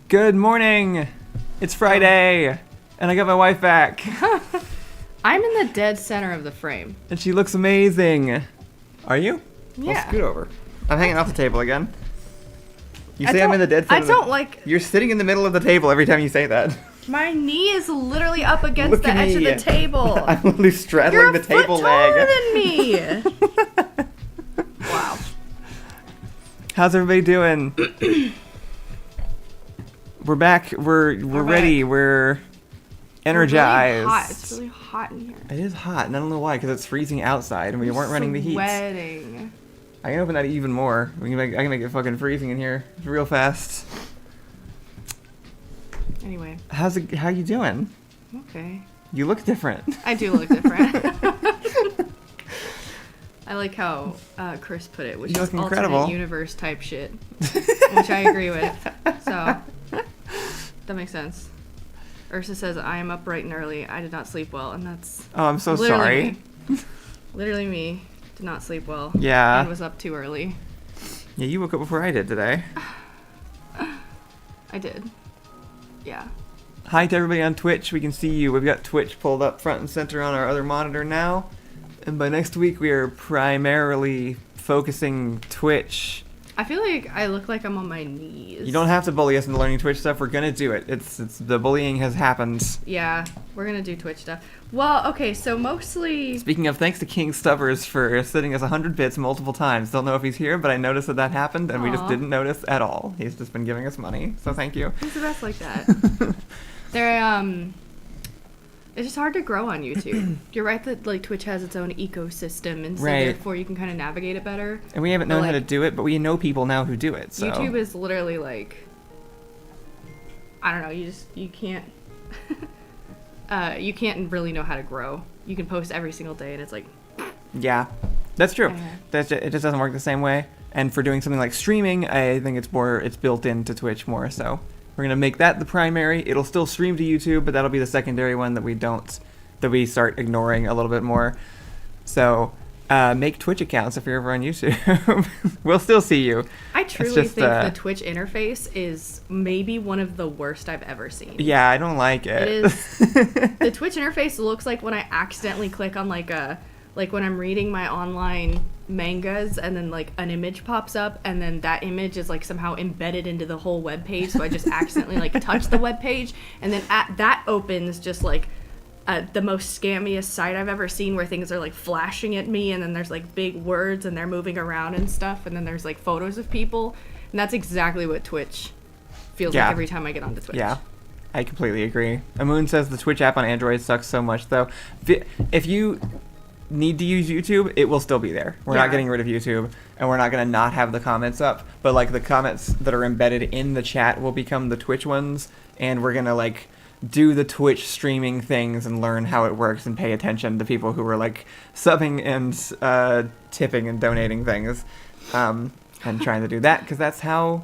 Good morning. It's Friday, and I got my wife back. I'm in the dead center of the frame. And she looks amazing. Are you? Yeah. Well, scoot over. I'm hanging off the table again. You say I'm in the dead center. I don't like. You're sitting in the middle of the table every time you say that. My knee is literally up against Look the at edge me. of the table. I'm literally straddling You're the table leg. You're a foot taller than me. Wow. How's everybody doing? We're back. We're ready. Back. We're energized. Really hot. It's really hot in here. It is hot, and I don't know why, because it's freezing outside, and we weren't running the heat. Sweating. I can open that even more. I can make it fucking freezing in here real fast. Anyway. How you doing? Okay. You look different. I do look different. I like how Chris put it, which You is look incredible. alternate universe type shit, which I agree with. So that makes sense. Ursa says, "I am up bright and early. I did not sleep well," and that's Oh, I'm so literally sorry. me. Literally me. Did not sleep well. Yeah. And was up too early. Yeah, you woke up before I did today. I did. Yeah. Hi to everybody on Twitch. We can see you. We've got Twitch pulled up front and center on our other monitor now. And by next week, we are primarily focusing Twitch. I feel like I look like I'm on my knees. You don't have to bully us into learning Twitch stuff. We're gonna do it. It's the bullying has happened. Yeah, we're gonna do Twitch stuff. Well, okay, so mostly... Speaking of, thanks to King Stubbers for sending us 100 bits multiple times. Don't know if he's here, but I noticed that happened, and we just Aw. didn't notice at all. He's just been giving us money, so thank you. He's the best like that. It's just hard to grow on YouTube. You're right that like Twitch has its own ecosystem, and so Right. therefore you can kind of navigate it better. And we haven't But, known how to like, do it, but we know people now who do it. So YouTube is literally like, I don't know. You can't you can't really know how to grow. You can post every single day, and it's like, yeah, that's true. Yeah. It just doesn't work the same way. And for doing something like streaming, I think it's built into Twitch more. So we're gonna make that the primary. It'll still stream to YouTube, but that'll be the secondary one that we start ignoring a little bit more. So make Twitch accounts if you're ever on YouTube. We'll still see you. I truly just, think the Twitch interface is maybe one of the worst I've ever seen. Yeah, I don't like it. It is. The Twitch interface looks like when I accidentally click on like when I'm reading my online mangas and then like an image pops up and then that image is like somehow embedded into the whole web page, so I just accidentally like touch the web page and then that opens just like the most scammiest site I've ever seen, where things are like flashing at me and then there's like big words and they're moving around and stuff, and then there's like photos of people, and that's exactly what Twitch feels like every time I get onto Twitch. Yeah, I completely agree. Amoon says the Twitch app on Android sucks so much, though. If you need to use YouTube, it will still be there. We're not getting rid of YouTube, and we're not going to not have the comments up, but like the comments that are embedded in the chat will become the Twitch ones, and we're going to like do the Twitch streaming things and learn how it works and pay attention to people who are like subbing and tipping and donating things, and trying to do that, because that's how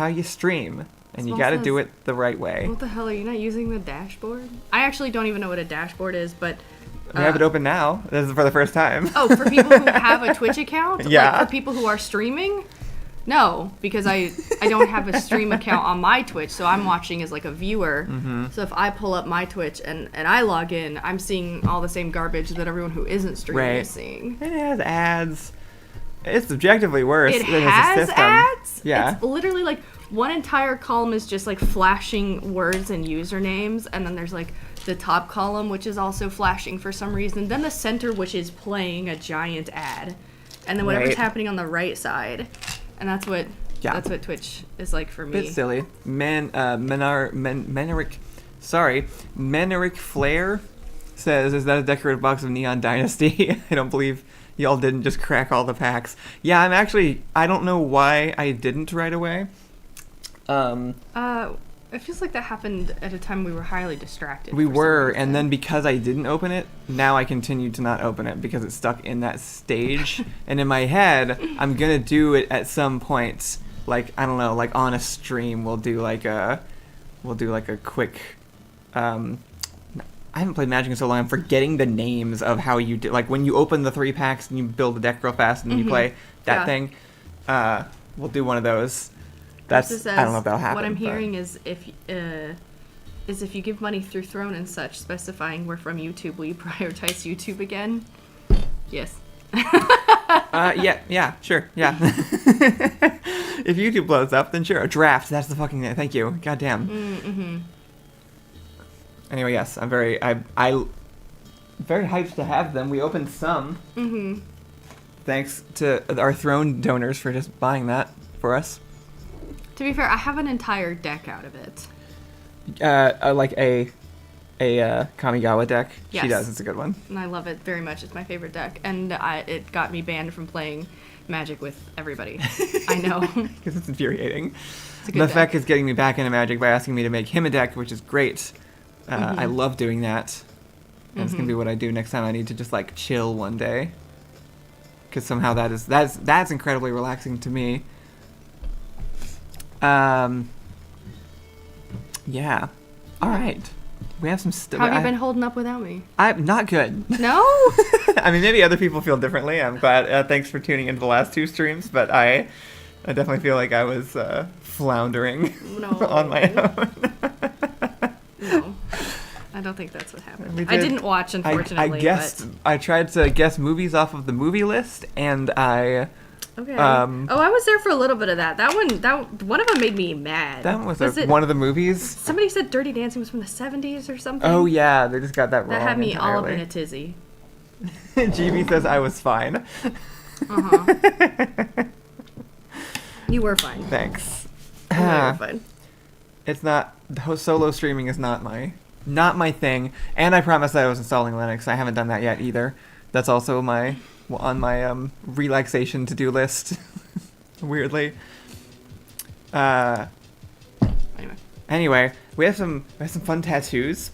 you stream, and you got to do it the right way. What the hell, are you not using the dashboard? I actually don't even know what a dashboard is, but We have it open now. This is for the first time. Oh, for people who have a Twitch account? Yeah. Like for people who are streaming? No, because I don't have a stream account on my Twitch, so I'm watching as like a viewer. Mm-hmm. So if I pull up my Twitch and I log in, I'm seeing all the same garbage that everyone who isn't streaming is seeing. It has ads. It's objectively worse. It than has a system. ads? Yeah. It's literally like one entire column is just like flashing words and usernames, and then there's like the top column, which is also flashing for some reason, then the center, which is playing a giant ad, and then whatever's happening on the right side. And that's what Twitch is like for me. Bit silly. Meneric Flair says, "Is that a decorative box of Neon Dynasty?" I don't believe y'all didn't just crack all the packs. Yeah, I don't know why I didn't right away. It feels like that happened at a time we were highly distracted. We were, and then because I didn't open it, now I continue to not open it because it's stuck in that stage. And in my head, I'm gonna do it at some point. Like, I don't know, like on a stream, we'll do like a quick. I haven't played Magic in so long. I'm forgetting the names of how you do. Like when you open the 3 packs and you build the deck real fast and then you play that thing. We'll do one of those. That's This I don't know if that'll happen. What I'm but- hearing is if you give money through Throne and such, specifying we're from YouTube, will you prioritize YouTube again? Yes. Yeah, sure, yeah. If YouTube blows up, then sure. A draft, that's the fucking thing. Thank you. Goddamn. Mm-hmm. Anyway, yes, I'm very very hyped to have them. We opened some. Mm-hmm. Thanks to our Throne donors for just buying that for us. To be fair, I have an entire deck out of it. Like a Kamigawa deck. Yes. She does. It's a good one. And I love it very much. It's my favorite deck. And it got me banned from playing Magic with everybody. I know. Because it's infuriating. It's a good Mefek deck. is getting me back into Magic by asking me to make him a deck, which is great. I love doing that. And it's gonna be what I do next time I need to just like chill one day. Because somehow that's incredibly relaxing to me. Yeah. All right. We have some stuff. How have you been holding up without me? I'm not good. No? I mean, maybe other people feel differently. I'm glad. Thanks for tuning into the last 2 streams, but I definitely feel like I was floundering No. on my own. No. I don't think that's what happened. We I did- didn't watch, unfortunately. I guessed. I tried to guess movies off of the movie list, and I. But, okay. um, I was there for a little bit of that. One of them made me mad. That was it, one of the movies. Somebody said Dirty Dancing was from the 70s or something. Oh yeah, they just got that wrong. That had me all up in entirely. a tizzy. GB says I was fine. Uh-huh. You were fine. Thanks. You were fine. It's not solo streaming is not my thing, and I promised that I was installing Linux. I haven't done that yet either. That's also on my relaxation to-do list. Weirdly. Anyway, we have some fun tattoos.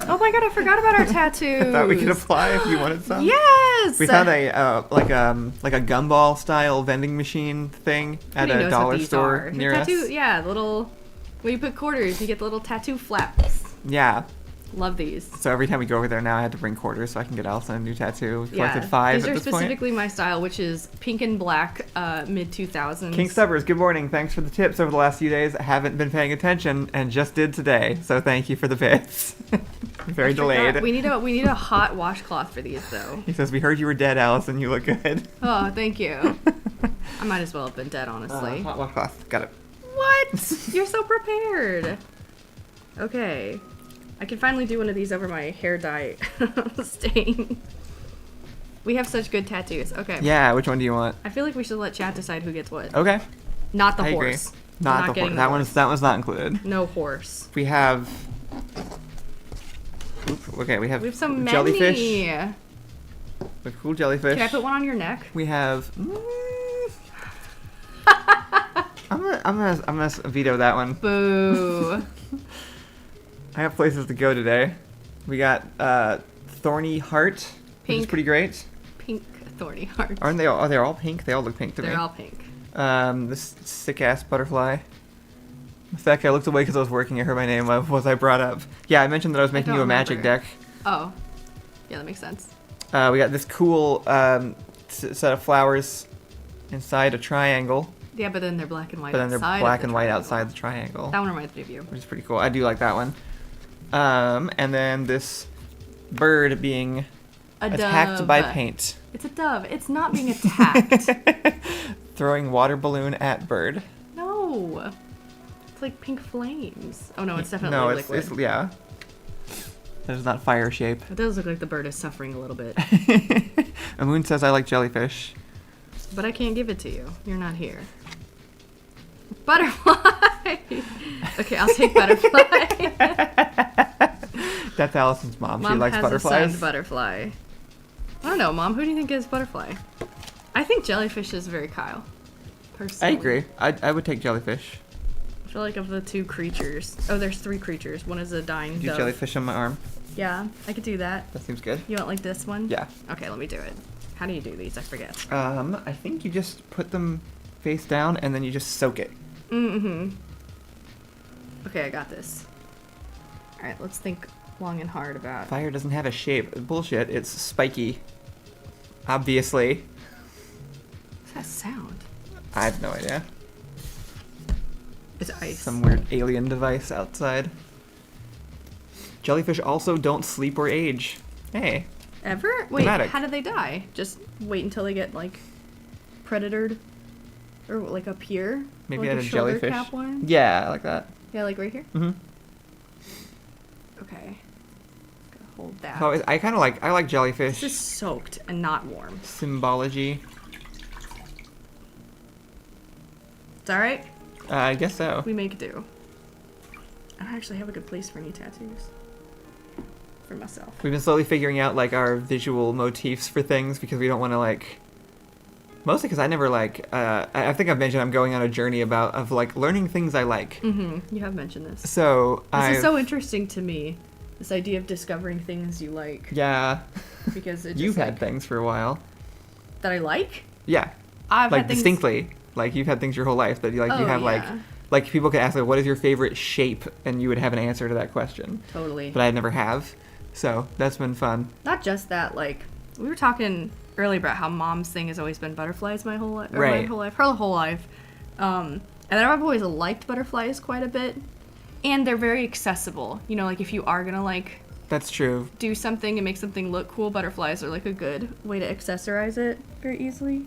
Oh my god, I forgot about our tattoos. I thought we could apply if you wanted some. Yes. We found a like a gumball style vending machine thing at Nobody a knows dollar what these store are. near tattoo, us. Yeah, little. When you put quarters, you get the little tattoo flaps. Yeah. Love these. So every time we go over there now, I had to bring quarters so I can get Allison a new tattoo. We collected Yeah, 5 these at are this point. specifically my style, which is pink and black, mid 2000s. King Stubbers, good morning. Thanks for the tips over the last few days. I haven't been paying attention and just did today, so thank you for the bits. Very delayed. We need a hot washcloth for these though. He says, we heard you were dead, Allison. You look good. Oh, thank you. I might as well have been dead, honestly. Hot washcloth. Got it. What? You're so prepared. Okay. I can finally do one of these over my hair dye stain. We have such good tattoos. Okay. Yeah, which one do you want? I feel like we should let chat decide who gets what. Okay. Not the I agree. horse. Not the horse. getting That one's not included. No horse. We have. Okay, we have some jellyfish. many. The cool jellyfish. Can I put one on your neck? We have. I'm gonna veto that one. Boo. I have places to go today. We got Thorny Heart, which is Pink. pretty great. Pink thorny heart. Aren't they all? Are they all pink? They all look pink to me. They're all pink. This sick ass butterfly. In fact, I looked away because I was working. I heard my name. What was I brought up? Yeah, I mentioned that I was making don't you a magic remember. deck. Oh. Yeah, that makes sense. We got this cool set of flowers inside a triangle, Yeah, but then they're black and white but then they're outside. black of the and white triangle. outside the triangle, That one reminds me of you. which is pretty cool. I do like that one. And then this bird being A attacked dove. by paint. It's a dove. It's not being attacked. Throwing water balloon at bird. No. It's like pink flames. Oh no, it's definitely No, liquid. it's yeah. That is not fire shape. It does look like the bird is suffering a little bit. Amun says I like jellyfish. But I can't give it to you. You're not here. Butterfly! Okay, I'll take butterfly. That's Allison's mom. She Mom likes has butterflies. assigned butterfly. I don't know, Mom. Who do you think is butterfly? I think jellyfish is very Kyle. I Personally. agree. I would take jellyfish. I feel like of the 2 creatures. Oh, there's 3 creatures. One is a dying Do dove. jellyfish on my arm. Yeah, I could do that. That seems good. You want like this one? Yeah. Okay, let me do it. How do you do these? I forget. I think you just put them face down and then you just soak it. Mm-hmm. Okay, I got this. Alright, let's think long and hard about... Fire doesn't have a shape. Bullshit. It's spiky. Obviously. What's that sound? I have no idea. It's ice. Some weird alien device outside. Jellyfish also don't sleep or age. Hey. Ever? Wait, Thematic. how do they die? Just wait until they get, like, predatored? Or, like, up here? Maybe like at a shoulder jellyfish. cap one? Yeah, I like that. Yeah, like right here? Mm-hmm. Okay. Gotta hold that. So I like jellyfish. This is soaked and not warm. Symbology. It's alright? I guess so. We make do. I don't actually have a good place for any tattoos. For myself. We've been slowly figuring out like our visual motifs for things because we don't want to like. Mostly because I never like. I think I've mentioned I'm going on a journey of like learning things I like. Mm-hmm. You have mentioned this. So This is so interesting to me. This idea of discovering things you like. Yeah. Because it just, You've had like, things for a while. that I like. Yeah. I've Like had things. distinctly. Like you've had things your whole life that you like. You Oh, have yeah. like people could ask like, what is your favorite shape, and you would have an answer to that question. Totally. But I never have. So that's been fun. Not just that, like, we were talking earlier about how mom's thing has always been butterflies my whole life. Right. My whole life. Her whole life. And then I've always liked butterflies quite a bit. And they're very accessible. You know, like, if you are gonna, like, That's true. do something and make something look cool, butterflies are, like, a good way to accessorize it very easily.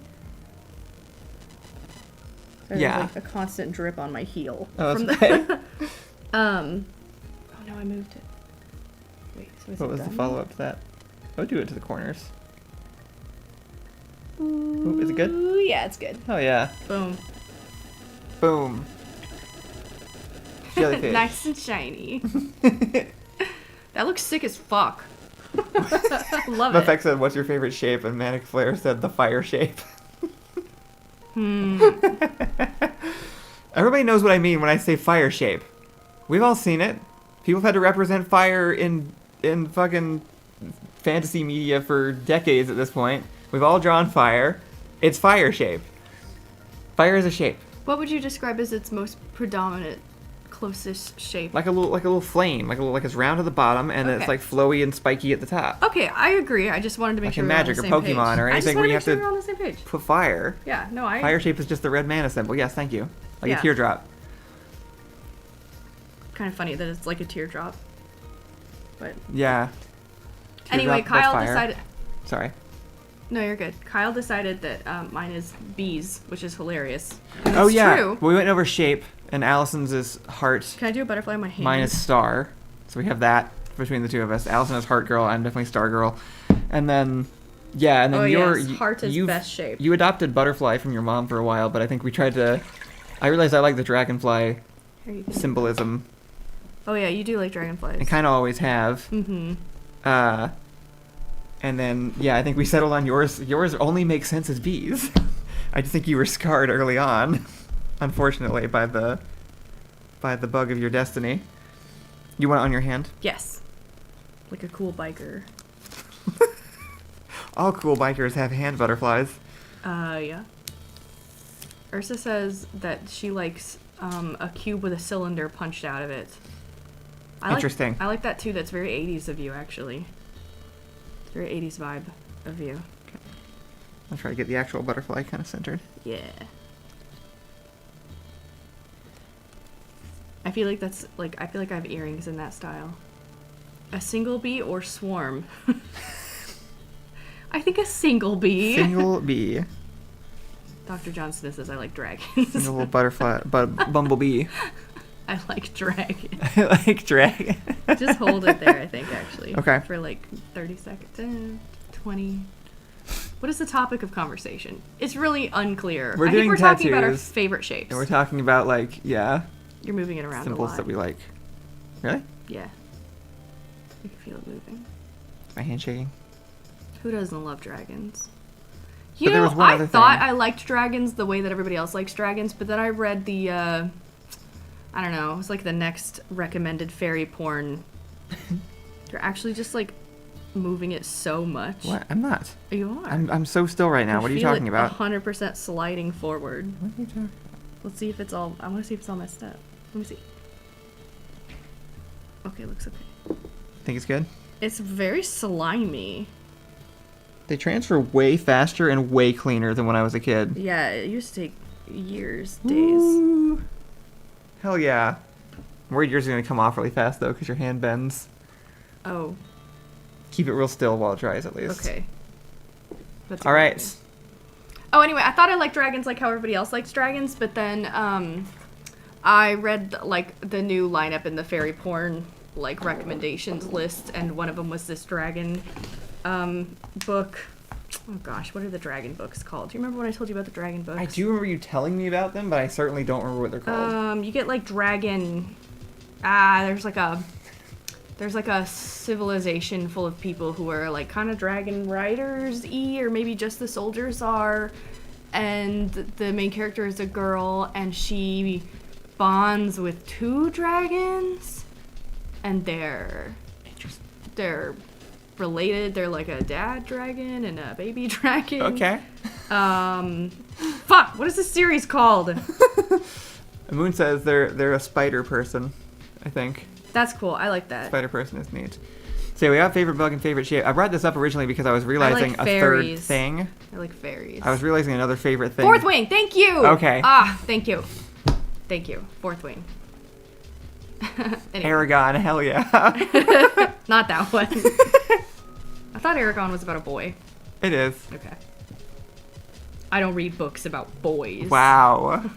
There's, Yeah. like, a constant drip on my heel. Oh, from that's the Oh, no, I moved it. Wait, so is What it was the done? follow up to that? I would do it to the corners. Ooh, is it good? Ooh, yeah, it's good. Oh yeah. Boom. Boom. Jellyfish. Nice and shiny. That looks sick as fuck. Love it. Mafek said, "What's your favorite shape?" And Manic Flare said, "The fire shape." Everybody knows what I mean when I say fire shape. We've all seen it. People have had to represent fire in fucking fantasy media for decades at this point. We've all drawn fire. It's fire shape. Fire is a shape. What would you describe as its most predominant, closest shape? Like a little flame. Like it's round at the bottom and it's Okay. like flowy and spiky at the top. Okay, I agree. I just wanted to make Like sure in we were on Magic the or same Pokemon page. or I just anything wanna where you make have sure to we're on the same page. Put fire. Yeah, no, I Fire shape is just the red mana symbol. Yes, thank you. Like Yeah. a teardrop. kind of funny that it's like a teardrop. But Yeah. anyway, Teardrop, but Kyle fire. decided. Sorry. No, you're good. Kyle decided that mine is bees, which is hilarious. And Oh it's yeah. true. We went over shape, and Allison's is heart. Can I do a butterfly on my hand? Mine is star. So we have that between the two of us. Allison is heart girl. I'm definitely star girl. And then, yeah, and then Oh, your yes, heart is you've- best shape. You adopted butterfly from your mom for a while, but I think we tried to. I realized I like the dragonfly Here you go. symbolism. Oh yeah, you do like dragonflies. I kind of always have. Mm-hmm. And then, yeah, I think we settled on yours. Yours only makes sense as bees. I just think you were scarred early on, unfortunately, by the bug of your destiny. You want it on your hand? Yes. Like a cool biker. All cool bikers have hand butterflies. Yeah. Ursa says that she likes a cube with a cylinder punched out of it. Interesting. I like that too. That's very 80s of you, actually. It's very 80s vibe of you. I'll try to get the actual butterfly kind of centered. Yeah. I feel like that's like I feel like I have earrings in that style. A single bee or swarm? I think a single bee. Single bee. Dr. Johnson says I like dragons. Single butterfly, bumblebee. I like dragons. I like dragon. Just hold it there, I think, actually. Okay. For like 30 seconds. 20. What is the topic of conversation? It's really unclear. We're I doing think we're talking about our tattoos. favorite shapes. And we're talking about, like, yeah, You're moving it around symbols a lot. that we like. Really? Yeah. I can feel it moving. My hand shaking? Who doesn't love dragons? But You there know, was one I other thought thing. I liked dragons the way that everybody else likes dragons, but then I read the, I don't know, it was like the next recommended fairy porn. You're actually just like moving it so much. What? I'm not. You are. I'm so still right now. What are you talking about? 100% sliding forward. What are you talking Let's see if it's all. I want to see if it's all messed up. Let me see. Okay, looks okay. Think it's good? It's very slimy. They transfer way faster and way cleaner than when I was a kid. Yeah, it used to take years, days. Ooh. Hell yeah. I'm worried yours is going to come off really fast, though, because your hand bends. Oh. Keep it real still while it dries, at least. Okay. That's All right. Oh, anyway, I thought I liked dragons like how everybody else likes dragons, but then I read like the new lineup in the fairy porn like recommendations list, and one of them was this dragon book. Oh gosh, what are the dragon books called? Do you remember when I told you about the dragon books? I do remember you telling me about them, but I certainly don't remember what they're called. You get like dragon. There's like a civilization full of people who are like kind of dragon riders-y, or maybe just the soldiers are. And the main character is a girl, and she bonds with 2 dragons, and they're related. They're like a dad dragon and a baby dragon. Okay. Fuck, what is this series called? Moon says they're a spider person, I think. That's cool. I like that. Spider person is neat. So we got favorite bug and favorite shape. I brought this up originally because I was realizing like a fairies. third thing. I like fairies. I was realizing another favorite thing. Fourth wing, thank you! Okay. Thank you. Thank you. Fourth wing. Anyway. Aragon, hell yeah. Not that one. I thought Aragon was about a boy. It is. Okay. I don't read books about boys. Wow.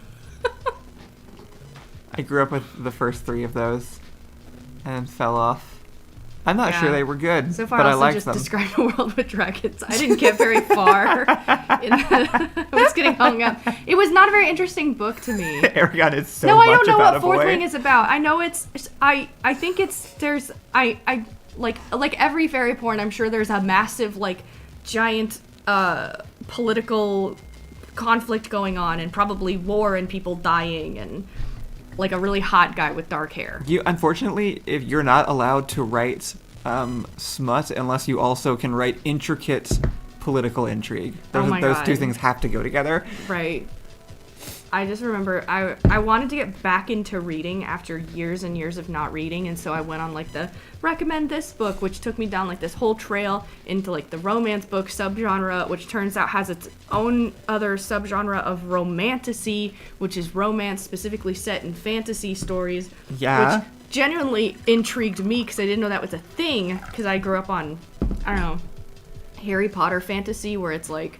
I grew up with the first 3 of those and then fell off. I'm not sure they were good, so far, but I also liked just them. described a world with dragons. I didn't get very far. I was getting hung up. It was not a very interesting book to me. Aragon is so no, much I don't know about what a Fourth boy. Wing is about. I know I think there's like every fairy porn, I'm sure there's a massive like giant political conflict going on, and probably war and people dying, and like a really hot guy with dark hair. Unfortunately, if you're not allowed to write smut unless you also can write intricate political intrigue. Those 2 things have to go together. Right. I just remember I wanted to get back into reading after years and years of not reading, and so I went on like the recommend this book, which took me down like this whole trail into like the romance book subgenre, which turns out has its own other subgenre of romantasy, which is romance specifically set in fantasy stories. Yeah. Which genuinely intrigued me because I didn't know that was a thing, because I grew up on, I don't know, Harry Potter fantasy where it's like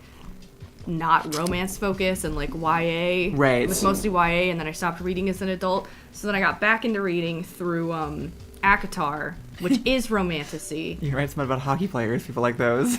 not romance focused and like YA. Right. It was mostly YA, and then I stopped reading as an adult. So then I got back into reading through ACOTAR, which is romantasy. You can write something about hockey players. People like those.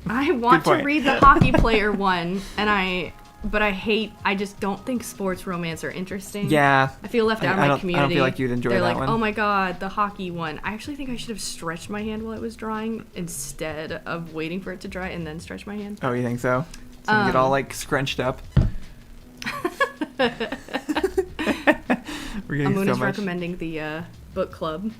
I want to read the hockey player one, but I just don't think sports romance are interesting. Yeah. I feel left out of my community. I don't feel like you'd enjoy They're that like, one. oh my god, the hockey one. I actually think I should have stretched my hand while it was drying instead of waiting for it to dry and then stretch my hand. Oh, you think so? So you get all like scrunched up. We're getting Amun so is much. recommending the book club,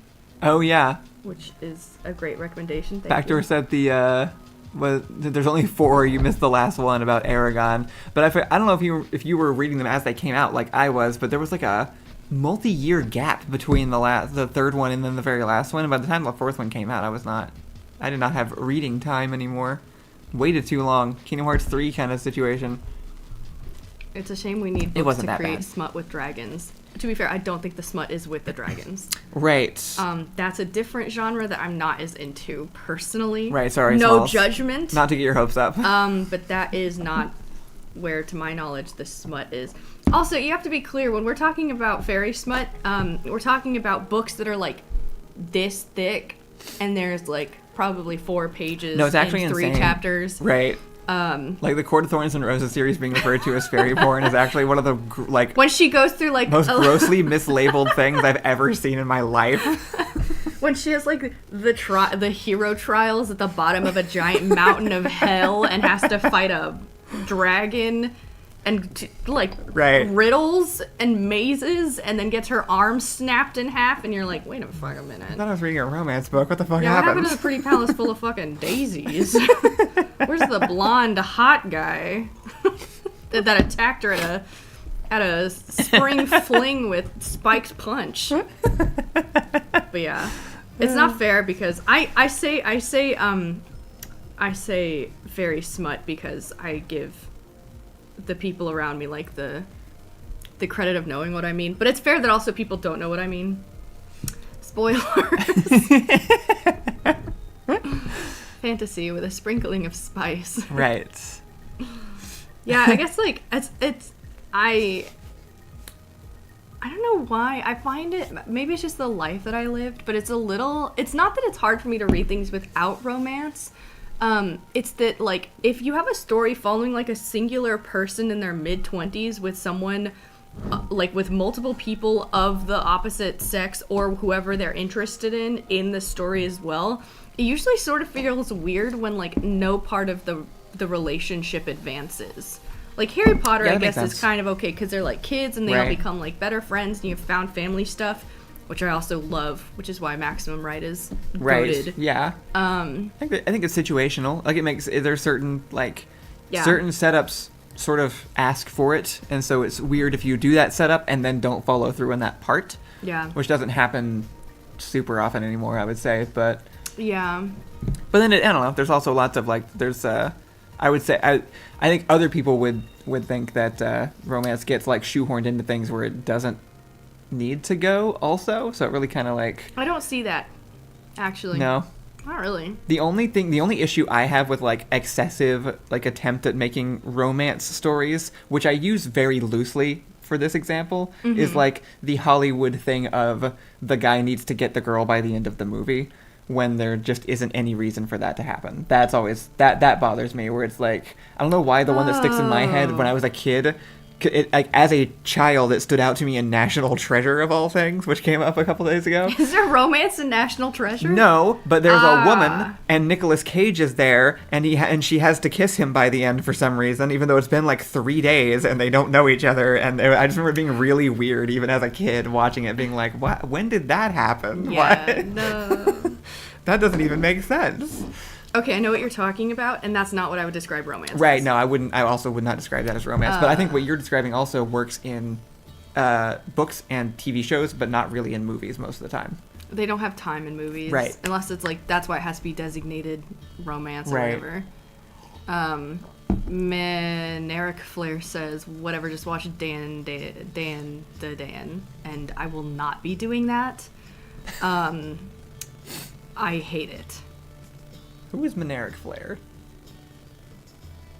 Oh yeah. which is a great recommendation. Thank Backdoor you. said there's only 4. You missed the last one about Aragon. But I don't know if you were reading them as they came out like I was, but there was like a multi-year gap between the third one and then the very last one. And by the time the 4th one came out, I did not have reading time anymore. Waited too long. Kingdom Hearts 3 kind of situation. It's a shame we need It books wasn't to that create bad. smut with dragons. To be fair, I don't think the smut is with the dragons. Right. That's a different genre that I'm not as into personally. Right, sorry, No Smalls. judgment. Not to get your hopes up. But that is not where, to my knowledge, the smut is. Also, you have to be clear, when we're talking about fairy smut, we're talking about books that are like this thick, and there's like probably 4 pages No, it's actually in 3 insane. chapters. Right. Like the Court of Thorns and Roses series being referred to as fairy porn is actually one of the When she goes through like most grossly mislabeled things I've ever seen in my life. when she has like the hero trials at the bottom of a giant mountain of hell and has to fight a dragon and Right. riddles and mazes, and then gets her arm snapped in half, and you're like, wait a fucking minute. I thought I was reading a romance book. What the fuck Yeah, what happened? happened to the pretty palace full of fucking daisies? Where's the blonde hot guy that attacked her at a spring fling with spiked punch? But yeah, it's not fair because I say fairy smut because I give the people around me like the the credit of knowing what I mean. But it's fair that also people don't know what I mean. Spoilers. Fantasy with a sprinkling of spice. Right. Yeah, I guess like I don't know why. I find it, maybe it's just the life that I lived, but it's not that it's hard for me to read things without romance. It's that, like, if you have a story following, like, a singular person in their mid-20s with someone, like, with multiple people of the opposite sex or whoever they're interested in the story as well, it usually sort of feels weird when, like, no part of the relationship advances. Like, Harry Potter, I guess, is kind of okay because they're, like, kids and they all become, like, better friends and you have found family stuff, which I also love, which is why Maximum Ride is goated. Yeah. I think it's situational. Like, there's certain, like, certain setups sort of ask for it, and so it's weird if you do that setup and then don't follow through on that part. Yeah. Which doesn't happen super often anymore, I would say, but... Yeah. But then, I don't know, there's also lots of, like, there's, I would say, I think other people would think that romance gets, like, shoehorned into things where it doesn't need to go also, so it really kind of, like... I don't see that, actually. No? Not really. The only issue I have with, like, excessive, like, attempt at making romance stories, which I use very loosely for this example, is, like, the Hollywood thing of the guy needs to get the girl by the end of the movie, when there just isn't any reason for that to happen. That's always... That bothers me, where it's, like... I don't know why the one that sticks in my head when I was a kid... like, as a child, it stood out to me in National Treasure, of all things, which came up a couple days ago. Is there romance in National Treasure? No, but there's a woman, and Nicolas Cage is there, and she has to kiss him by the end for some reason, even though it's been like 3 days, and they don't know each other, and I just remember it being really weird, even as a kid, watching it, being like, what? When did that happen? Yeah, what? no. That doesn't even make sense. Okay, I know what you're talking about, and that's not what I would describe romance as. Right, no, I wouldn't. I also would not describe that as romance. But I think what you're describing also works in books and TV shows, but not really in movies most of the time. They don't have time in movies. Right. Unless it's like, that's why it has to be designated romance or whatever. Eric Flair says, whatever, just watch Dan, and I will not be doing that. I hate it. Who is Maneric Flair?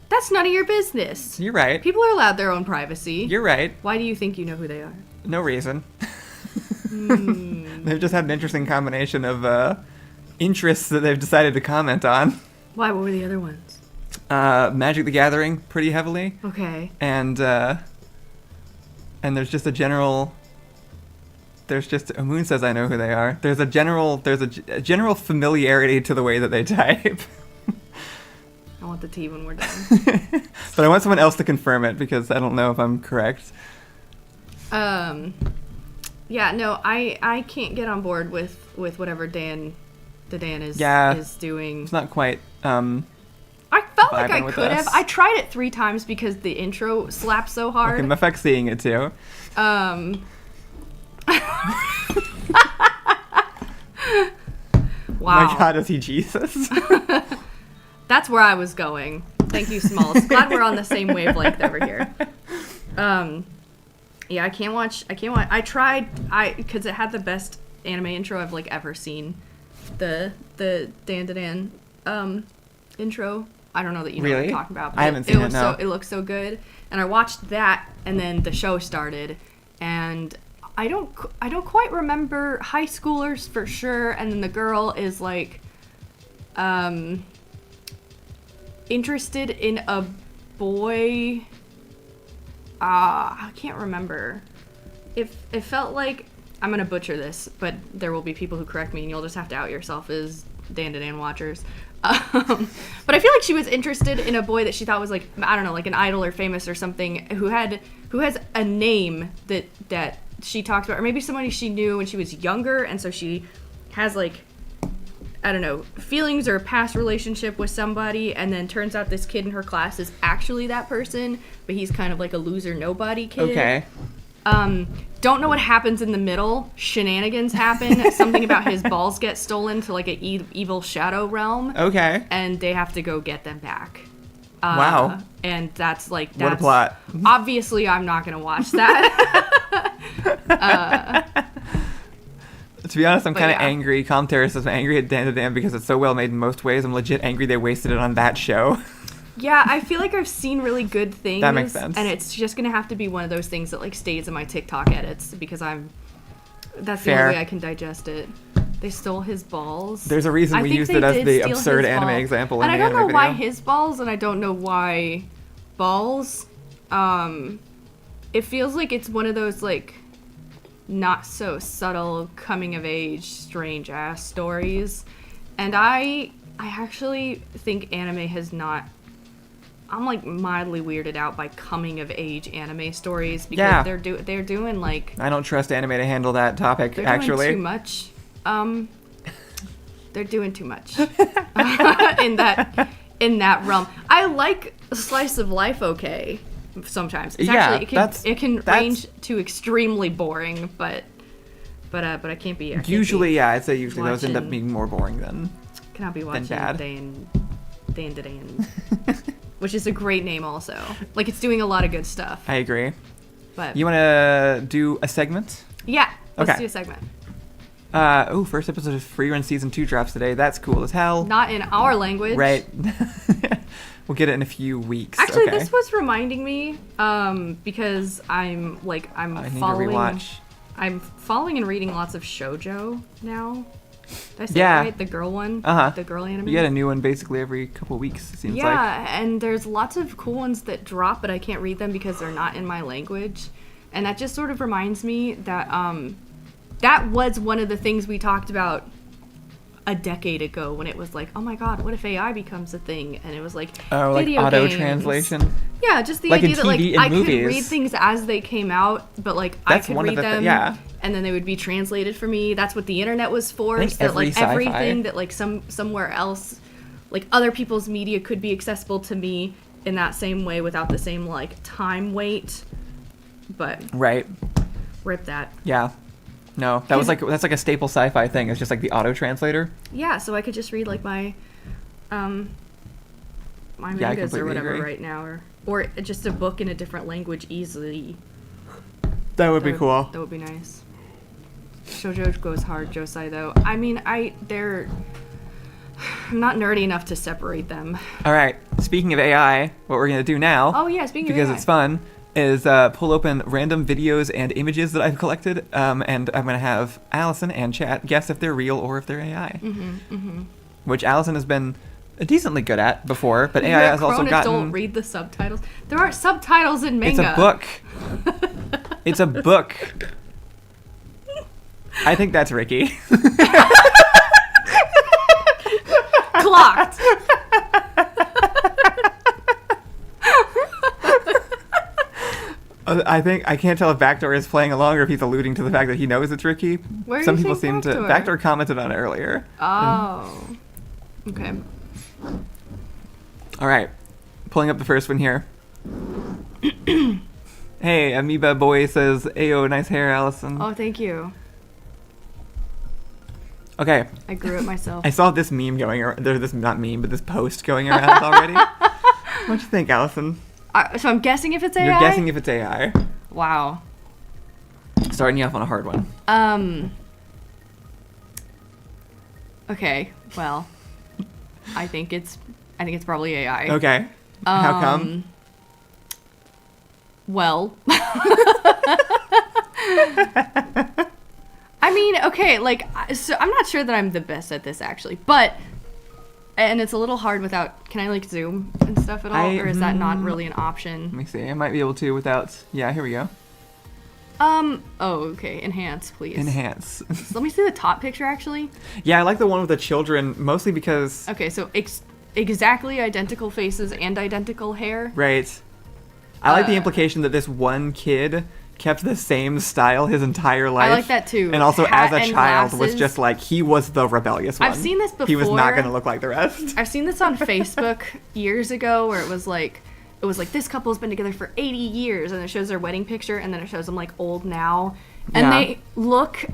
That's none of your business. You're right. People are allowed their own privacy. You're right. Why do you think you know who they are? No reason. They've just had an interesting combination of interests that they've decided to comment on. Why? What were the other ones? Magic the Gathering, pretty heavily. Okay. And there's just a general... Moon says I know who they are. There's a general familiarity to the way that they type. I want the tea when we're done. But I want someone else to confirm it because I don't know if I'm correct. Yeah, no, I can't get on board with whatever Dan is doing. It's not quite I felt like I could have. us. I tried it 3 times because the intro slapped so hard. Okay, Mafek's seeing it too. Wow. My God, is he Jesus? That's where I was going. Thank you, Smalls. Glad we're on the same wavelength over here. Yeah, I can't watch. I tried. Because it had the best anime intro I've like ever seen. The Dan intro. I don't know that you know what I'm talking about. But I haven't seen it. No. It looked so good, and I watched that, and then the show started, and I don't quite remember high schoolers for sure, and then the girl is like, interested in a boy. I can't remember. It felt like, I'm gonna butcher this, but there will be people who correct me, and you'll just have to out yourself as Dan watchers. But I feel like she was interested in a boy that she thought was like, I don't know, like an idol or famous or something, who has a name that she talks about, or maybe somebody she knew when she was younger, and so she has like, I don't know, feelings or a past relationship with somebody, and then turns out this kid in her class is actually that person, but he's kind of like a loser nobody kid. Okay. Don't know what happens in the middle. Shenanigans happen. Something about his balls get stolen to like an evil shadow realm. Okay. And they have to go get them back. Wow. And that's like, What a plot. Obviously, I'm not going to watch that. To be honest, I'm But kind of yeah. angry. Commentary says I'm angry at Dan to Dan because it's so well made in most ways. I'm legit angry they wasted it on that show. Yeah, I feel like I've seen really good things. That makes sense. And it's just going to have to be one of those things that like stays in my TikTok edits because that's the Fair. only way I can digest it. They stole his balls. There's a reason I we think used they it as did the steal absurd his anime balls. example And in I the don't know anime why video. his balls, and I don't know why balls. It feels like it's one of those like not so subtle coming of age strange ass stories, and I actually think anime has not. I'm like mildly weirded out by coming of age anime stories because Yeah. they're doing like I don't trust anime to handle that topic, they're actually. doing too much. They're doing too much in that realm. I like a slice of life. Okay, sometimes it's Yeah, actually it can that's- range to extremely boring, but I can't be. Usually, yeah, I'd say usually those end up watching- being more boring than. cannot be watching bad. day in, which is a great name also. Like it's doing a lot of good stuff. I agree. But You want to do a segment? yeah, let's Okay. do a segment. First episode of Free Run Season 2 drops today. That's cool as hell. Not in our language, Right. We'll get it in a few weeks. Actually, okay. this was reminding me, because I'm I need to following. rewatch. I'm following and reading lots of shoujo now. Did I say Yeah. it right? The girl one? Uh-huh. The girl anime? You get a new one basically every couple weeks, it seems like. Yeah, and there's lots of cool ones that drop, but I can't read them because they're not in my language. And that just sort of reminds me that that was one of the things we talked about a decade ago when it was like, oh my god, what if AI becomes a thing? And it was like, Oh, like video auto games. translation. Yeah, just the Like in idea that like TV and I could movies. read things as they came out, but like That's I could one of read the them, yeah. and then they would be translated for me. That's what the internet was for. I think So that like every sci-fi- everything that like somewhere else, like other people's media could be accessible to me in that same way without the same like time wait. But Right. rip that. Yeah. No, that's like a staple sci-fi thing. It's just like the auto translator. Yeah, so I could just read like my I mangas or completely whatever agree. right now, or just a book in a different language easily. That would be cool. That would be nice. Shoujo goes hard, Josai though. I mean, I'm not nerdy enough to separate them. All right. Speaking of AI, what we're gonna do now? Oh yeah, speaking because of AI. it's fun, is pull open random videos and images that I've collected, and I'm going to have Allison and chat guess if they're real or if they're AI. Which Allison has been decently good at before, but AI has also Cronus gotten... don't read the subtitles. There aren't subtitles in It's manga. a book. It's a book. I think that's Ricky. Clocked. I can't tell if Backdoor is playing along or if he's alluding to the fact that he knows it's Ricky. Where are Some you people saying seem to... Backdoor? Backdoor commented on it earlier. Oh. Okay. All right, pulling up the first one here. Hey, Amoeba Boy says, "Ayo, nice hair, Allison." Oh, thank you. Okay, I grew it myself. I saw this meme going around. There's this not meme, but this post going around already. What'd you think, Allison? So I'm guessing if it's AI? You're guessing if it's AI. Wow. Starting you off on a hard one. Okay. Well, I think it's probably AI. Okay. How come? Well, I mean, okay, like, so I'm not sure that I'm the best at this actually, but, and it's a little hard without, can I like zoom and stuff at all, or is that not really an Let option? me see. I might be able to without... Yeah, here we go. Oh, okay, enhance, please. Enhance. So let me see the top picture actually. Yeah, I like the one with the children, mostly because... Okay, so exactly identical faces and identical hair. Right. I like the implication that this one kid kept the same style his entire life. I like that too. And also, Hat as a and child, was glasses. just like, he was the rebellious one. I've seen this He was not before. going to look like the rest. I've seen this on Facebook years ago where it was like this couple's been together for 80 years and it shows their wedding picture and then it shows them like old now and Yeah. they look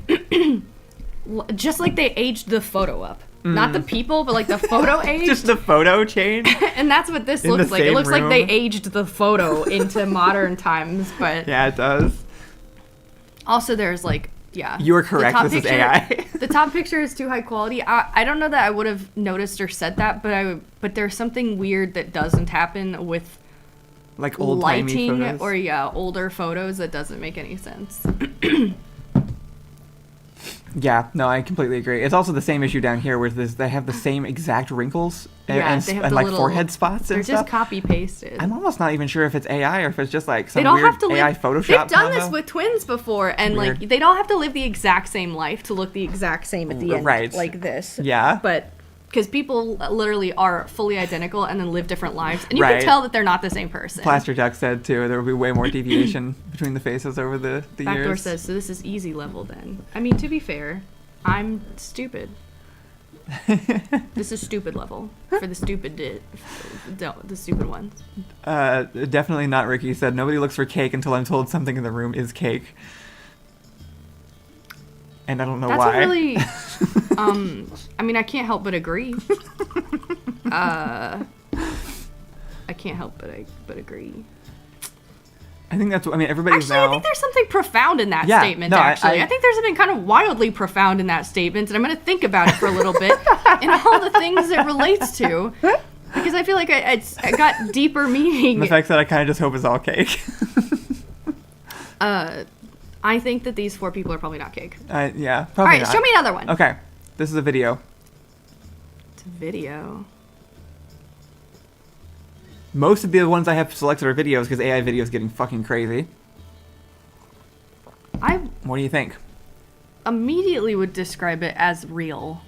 just like they aged the photo up. Not the people, but like the photo age. Just the photo change. And that's what this In looks the like. It same looks like room. they aged the photo into modern times, but Yeah, it does. also there's like, yeah. You were The correct. top This is picture- AI. The top picture is too high quality. I don't know that I would have noticed or said that, but there's something weird that doesn't happen with Like old timey lighting photos. or older photos that doesn't make any sense. Yeah, no, I completely agree. It's also the same issue down here where they have the same exact wrinkles and, Yeah, and, they have and the like little- forehead spots They're and just stuff. copy pasted. I'm almost not even sure if it's AI or if it's just like some They don't weird have to live. AI Photoshop They've done combo. this with twins before, and Weird. like they don't have to live the exact same life to look the exact same at the end, Right. like this. Yeah. But because people literally are fully identical and then live different lives, and you Right. can tell that they're not the same person. Plaster Duck said too there will be way more deviation between the faces over the Backdoor years. says, so this is easy level then. I mean, to be fair, I'm stupid. This is stupid level for the stupid the stupid ones. Definitely not. Ricky said nobody looks for cake until I'm told something in the room is cake. And I don't know That's why. a really I mean, I can't help but agree. I can't help but agree. I think that's what I mean. Everybody's Actually, now. I think there's something profound in that Yeah, statement. no, I I think there's something kind of wildly profound in that statement, and I'm going to think about it for a little bit and all the things it relates to, because I feel like I got deeper meaning. The fact that I kind of just hope it's all cake. I think that these 4 people are probably not cake. Yeah, All probably right, not. show me another one. Okay, this is a video. It's a video. Most of the ones I have selected are videos because AI video is getting fucking crazy. I What do you think? immediately would describe it as real.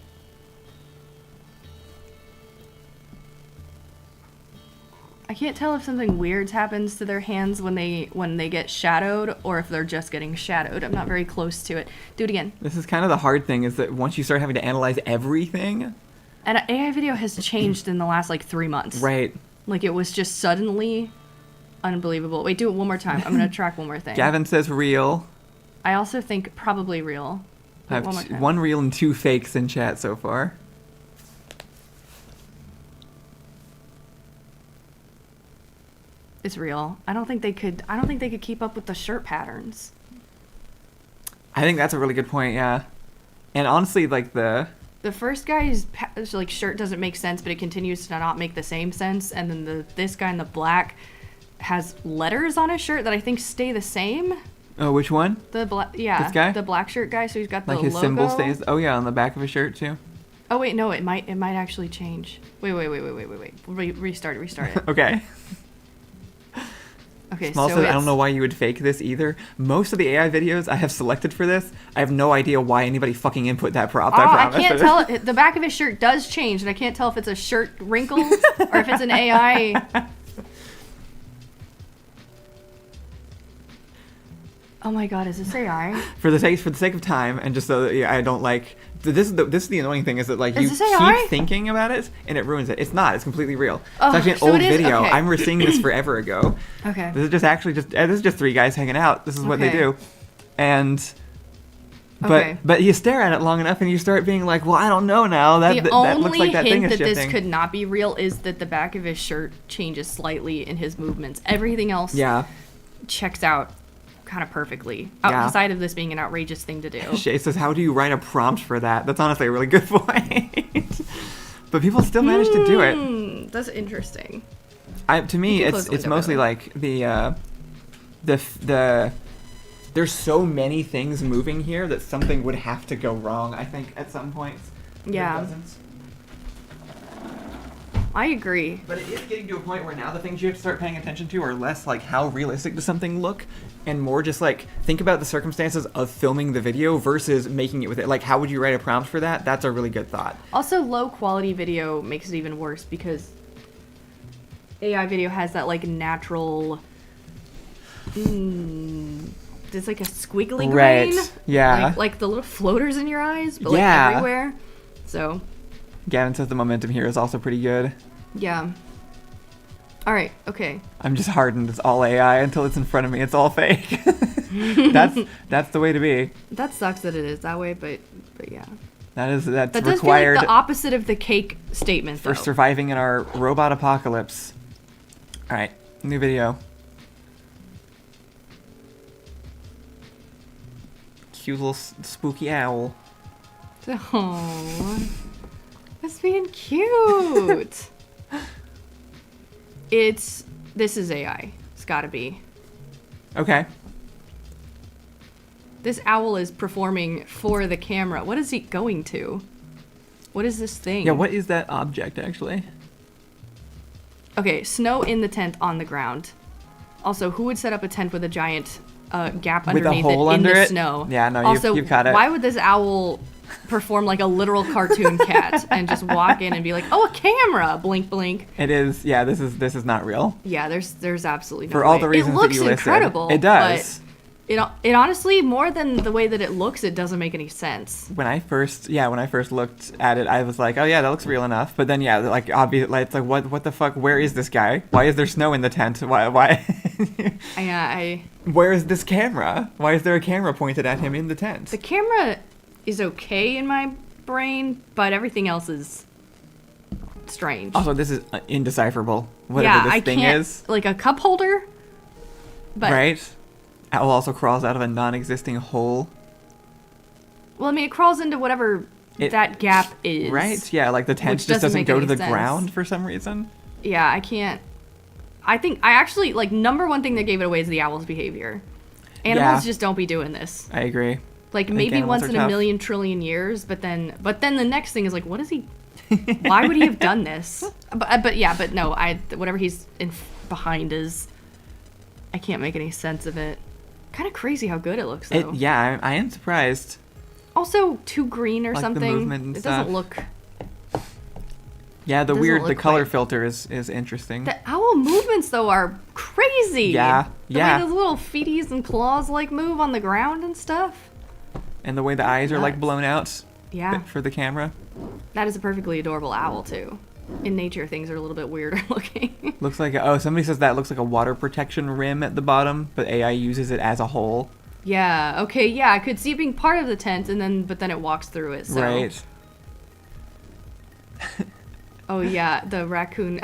I can't tell if something weird happens to their hands when they get shadowed or if they're just getting shadowed. I'm not very close to it. Do it again. This is kind of the hard thing is that once you start having to analyze everything, And AI video has changed in the last like 3 months. right? Like it was just suddenly unbelievable. Wait, do it one more time. I'm gonna track one more thing. Gavin says real. I also think probably real. I One more have time. 1 real and 2 fakes in chat so far. It's real. I don't think they could keep up with the shirt patterns. I think that's a really good point. Yeah, and honestly, like the The first guy's like shirt doesn't make sense, but it continues to not make the same sense. And then this guy in the black has letters on his shirt that I think stay the same. oh, which one? The black, yeah, This guy? the black shirt guy. So he's got the Like his logo. symbol stays. Oh yeah, on the back of his shirt too. Oh wait, no, it might actually change. Wait. Restart it. Okay. Okay, Small so says, I it's- don't know why you would fake this either. Most of the AI videos I have selected for this, I have no idea why anybody fucking input that prompt. Oh, I I promise. can't tell. The back of his shirt does change, and I can't tell if it's a shirt wrinkle or if it's an AI. Oh my god, is this AI? For the sake of time, and just so that I don't like this is the annoying thing is that like Is you this AI? keep thinking about it and it ruins it. It's not. It's completely real. Oh, it's actually an so old it is? video. Okay. I remember seeing this forever ago. Okay. This is this is just 3 guys hanging out. This is what they Okay. do, and. Okay. But you stare at it long enough and you start being like, well, I don't know now. That The that looks only like that thing hint is that shifting. this could not be real is that the back of his shirt changes slightly in his movements. Everything else Yeah. checks out kind of perfectly. Yeah. Outside of this being an outrageous thing to do. Shay says, how do you write a prompt for that? That's honestly a really good point. But people still manage to do it. That's interesting. To me, You can close it's the window, mostly by like the there's so many things moving here that something would have to go wrong, I think, at some points. But it Yeah. doesn't. I agree. But it is getting to a point where now the things you have to start paying attention to are less like how realistic does something look and more just like think about the circumstances of filming the video versus making it with it. Like how would you write a prompt for that? That's a really good thought. Also, low quality video makes it even worse because AI video has that like natural. There's like a squiggly Right, grain. yeah. Like the little floaters in your eyes, but Yeah. like everywhere. So, Gavin says the momentum here is also pretty good. yeah. All right. Okay. I'm just hardened. It's all AI until it's in front of me. It's all fake. That's the way to be. That sucks that it is that way, but yeah. That's That does required feel like the opposite of the cake statement, for though. surviving in our robot apocalypse. All right, new video. Cute little spooky owl. Oh, that's being cute. This is AI. It's gotta be. Okay. This owl is performing for the camera. What is he going to? What is this thing? Yeah, what is that object actually? Okay, snow in the tent on the ground. Also, who would set up a tent with a giant gap With a underneath hole it under in the it? snow? Yeah, no, also, you've got it. Why would this owl perform like a literal cartoon cat and just walk in and be like, "Oh, a camera!" Blink, blink. It is. Yeah, this is not real. Yeah, there's absolutely no For way. all the reasons it looks that you listed. incredible. It does. But it honestly, more than the way that it looks, it doesn't make any sense. When I first looked at it, I was like, oh yeah, that looks real enough. But then yeah, like obviously, like, it's like what the fuck? Where is this guy? Why is there snow in the tent? Why? Yeah, Where is this camera? Why is there a camera pointed at him in the tent? the camera is okay in my brain, but everything else is strange. Also, this is indecipherable. Whatever this thing can't, is, like a cup holder. But right? Owl also crawls out of a non-existing hole. well, I mean, it crawls into whatever that gap is. Right? Yeah, like the tent Which just doesn't make go to any the sense. ground for some reason. Yeah, I can't. I think I actually like number one thing that gave it away is the owl's behavior. Animals Yeah. just don't be doing this. I agree. Like think maybe animals once are in a tough. million trillion years, but then the next thing is like, what is he? Why would he have done this? But no, whatever he's behind is. I can't make any sense of it. Kind of crazy how good it looks though. Yeah, I am surprised. Also, too green or Like the something. movement and It doesn't stuff. look. Yeah, the Doesn't look color quite- filter is interesting. The owl movements though are crazy. Yeah, The yeah. way those little feeties and claws like move on the ground and stuff. And the way the eyes are like Nuts. blown out Yeah, for the camera. that is a perfectly adorable owl too. In nature, things are a little bit weirder looking. Looks like somebody says that looks like a water protection rim at the bottom, but AI uses it as a hole. Yeah. Okay. Yeah, I could see it being part of the tent, but then it walks through it. So. Right. Oh yeah, the raccoon.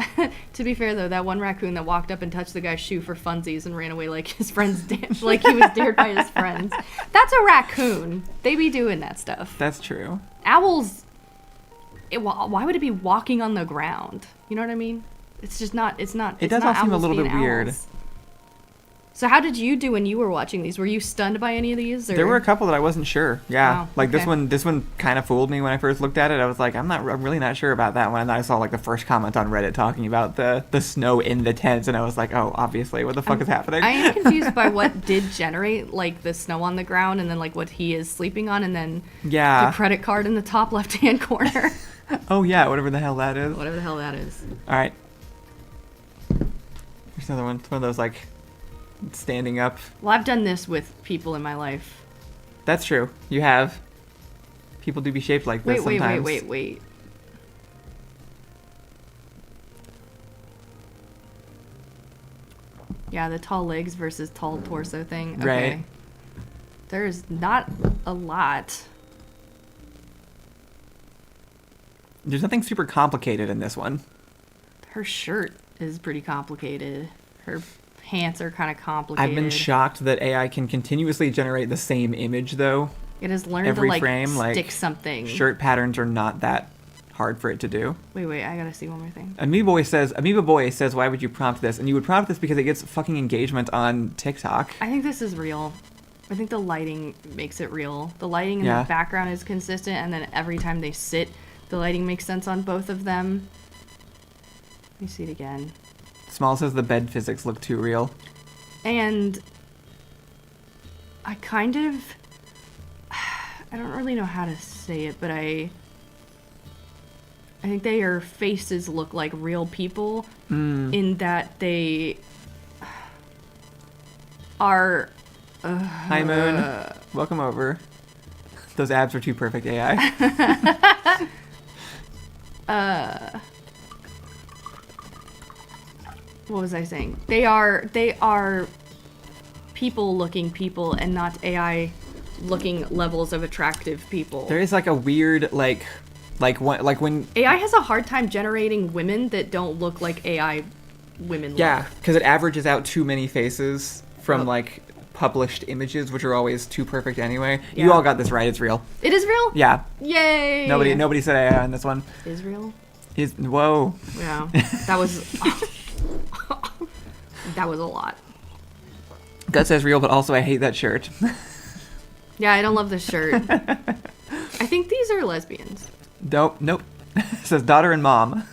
To be fair though, that one raccoon that walked up and touched the guy's shoe for funsies and ran away like his friends did, like he was dared by his friends. That's a raccoon. They be doing that stuff. That's true. Owls. Why would it be walking on the ground? You know what I mean? It's just not. It's not. It it's does not all seem a owls little bit being weird. owls. So how did you do when you were watching these? Were you stunned by any of these? Or? There were a couple that I wasn't sure. Yeah, Wow, like okay. this one kind of fooled me when I first looked at it. I was like, I'm really not sure about that one. And then I saw like the first comment on Reddit talking about the snow in the tent, and I was like, oh, obviously, what the fuck is happening? I am confused by what did generate like the snow on the ground, and then like what he is sleeping on, and then Yeah. the credit card in the top left-hand corner. Oh yeah, whatever the hell that is. Whatever the hell that is. All right. There's another one. It's one of those like standing up. Well, I've done this with people in my life. That's true. You have. People do be shaped like this sometimes. Wait. Yeah, the tall legs versus tall torso thing. Okay. Right. There's not a lot. There's nothing super complicated in this one. Her shirt is pretty complicated. Her pants are kind of complicated. I've been shocked that AI can continuously generate the same image though. It has learned every to like frame, like, stick something. Shirt patterns are not that hard for it to do. Wait, I gotta see one more thing. Amoeba Boy says, why would you prompt this? And you would prompt this because it gets fucking engagement on TikTok. I think this is real. I think the lighting makes it real. The lighting in Yeah. the background is consistent, and then every time they sit, the lighting makes sense on both of them. Let me see it again. Small says the bed physics look too real. And I kind of... I don't really know how to say it, but I think their faces look like real people in that they are... Hi, Moon. Welcome over. Those abs are too perfect, AI. What was I saying? They are people looking people and not AI looking levels of attractive people. There is like a weird like when AI has a hard time generating women that don't look like AI women. yeah, because it averages out too many faces from Oh. like published images, which are always too perfect anyway. Yeah. You all got this right. It's real. It is real? Yeah. Yay! Nobody said AI on this one. Is real? Whoa. Yeah. That was that was a lot. Gut says real, but also I hate that shirt. Yeah, I don't love this shirt. I think these are lesbians. Nope. It says daughter and mom.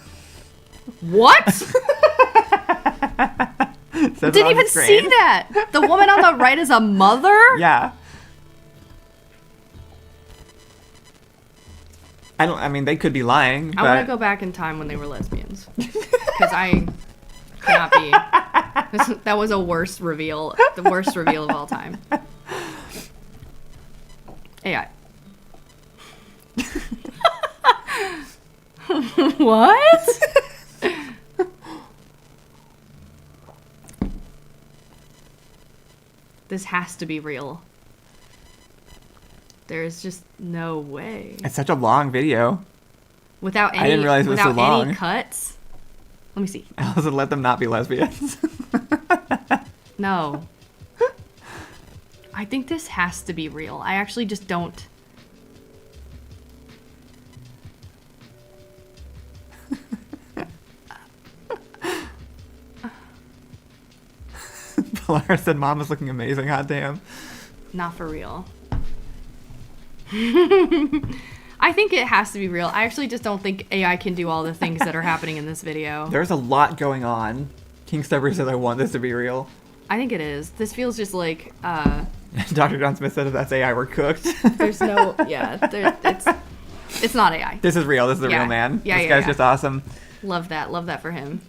What? Says it Didn't on even the screen. see that. The woman on the right is a mother? Yeah. I mean, they could be lying, I want but to go back in time when they were lesbians. Because I cannot be. That was a worst reveal. The worst reveal of all time. AI. What? This has to be real. There's just no way. it's such a long video. Without any, I didn't realize it was so without any long. cuts. Let me see. Allison, let them not be lesbians. No. I think this has to be real. I actually just don't. Pilar said mom is looking amazing. Hot damn. Not for real. I think it has to be real. I actually just don't think AI can do all the things that are happening in this video. There's a lot going on. King Stubber says I want this to be real. I think it is. This feels just like, Dr. John Smith said if that's AI, we're cooked. there's no, yeah, it's not AI. This is real. This is a Yeah. real man. Yeah, this yeah, guy's yeah. just awesome. Love that for him.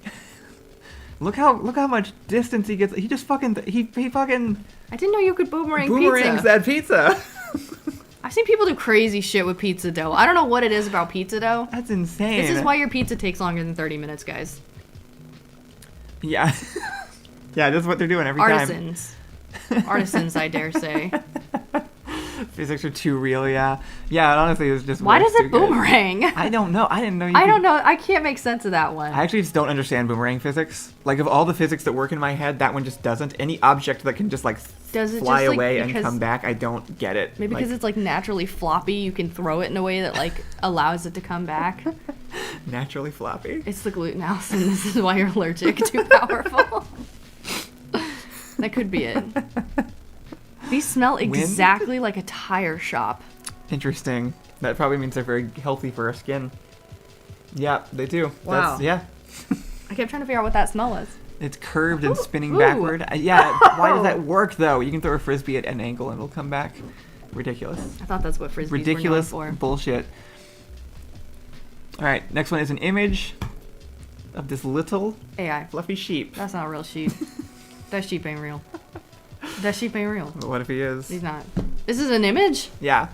Look how much distance he gets. He just fucking he fucking I didn't know you could boomerang boomerangs pizza. that pizza. I've seen people do crazy shit with pizza dough. I don't know what it is about pizza dough. That's insane. This is why your pizza takes longer than 30 minutes, guys. Yeah. Yeah, this is what they're doing every Artisans. Artisans, I dare say. time. Physics are too real, yeah. Yeah, it honestly is just Why works does too it good. boomerang? I don't know. I didn't know you I could- don't know. I can't make sense of that one. I actually just don't understand boomerang physics. Like, of all the physics that work in my head, that one just doesn't. Any object that can just, like, Does it fly just, like, away and because- come back, I don't get it. Maybe because it's like naturally floppy, you can throw it in a way that like allows it to come back. naturally floppy. It's the gluten, Allison. This is why you're allergic. Too powerful. That could be it. These smell exactly like a tire shop. Interesting. That probably means they're very healthy for our skin. Yeah, they do. Wow. That's, yeah. I kept trying to figure out what that smell was. It's curved and spinning Ooh. backward. Yeah, why does that work, though? You can throw a frisbee at an angle and it'll come back. Ridiculous. I thought that's what frisbees Ridiculous were known for. bullshit. All right, next one is an image of this little AI. fluffy sheep. That's not a real sheep. That sheep ain't real. That sheep ain't real. But what if he is? He's not. This is an image? Yeah.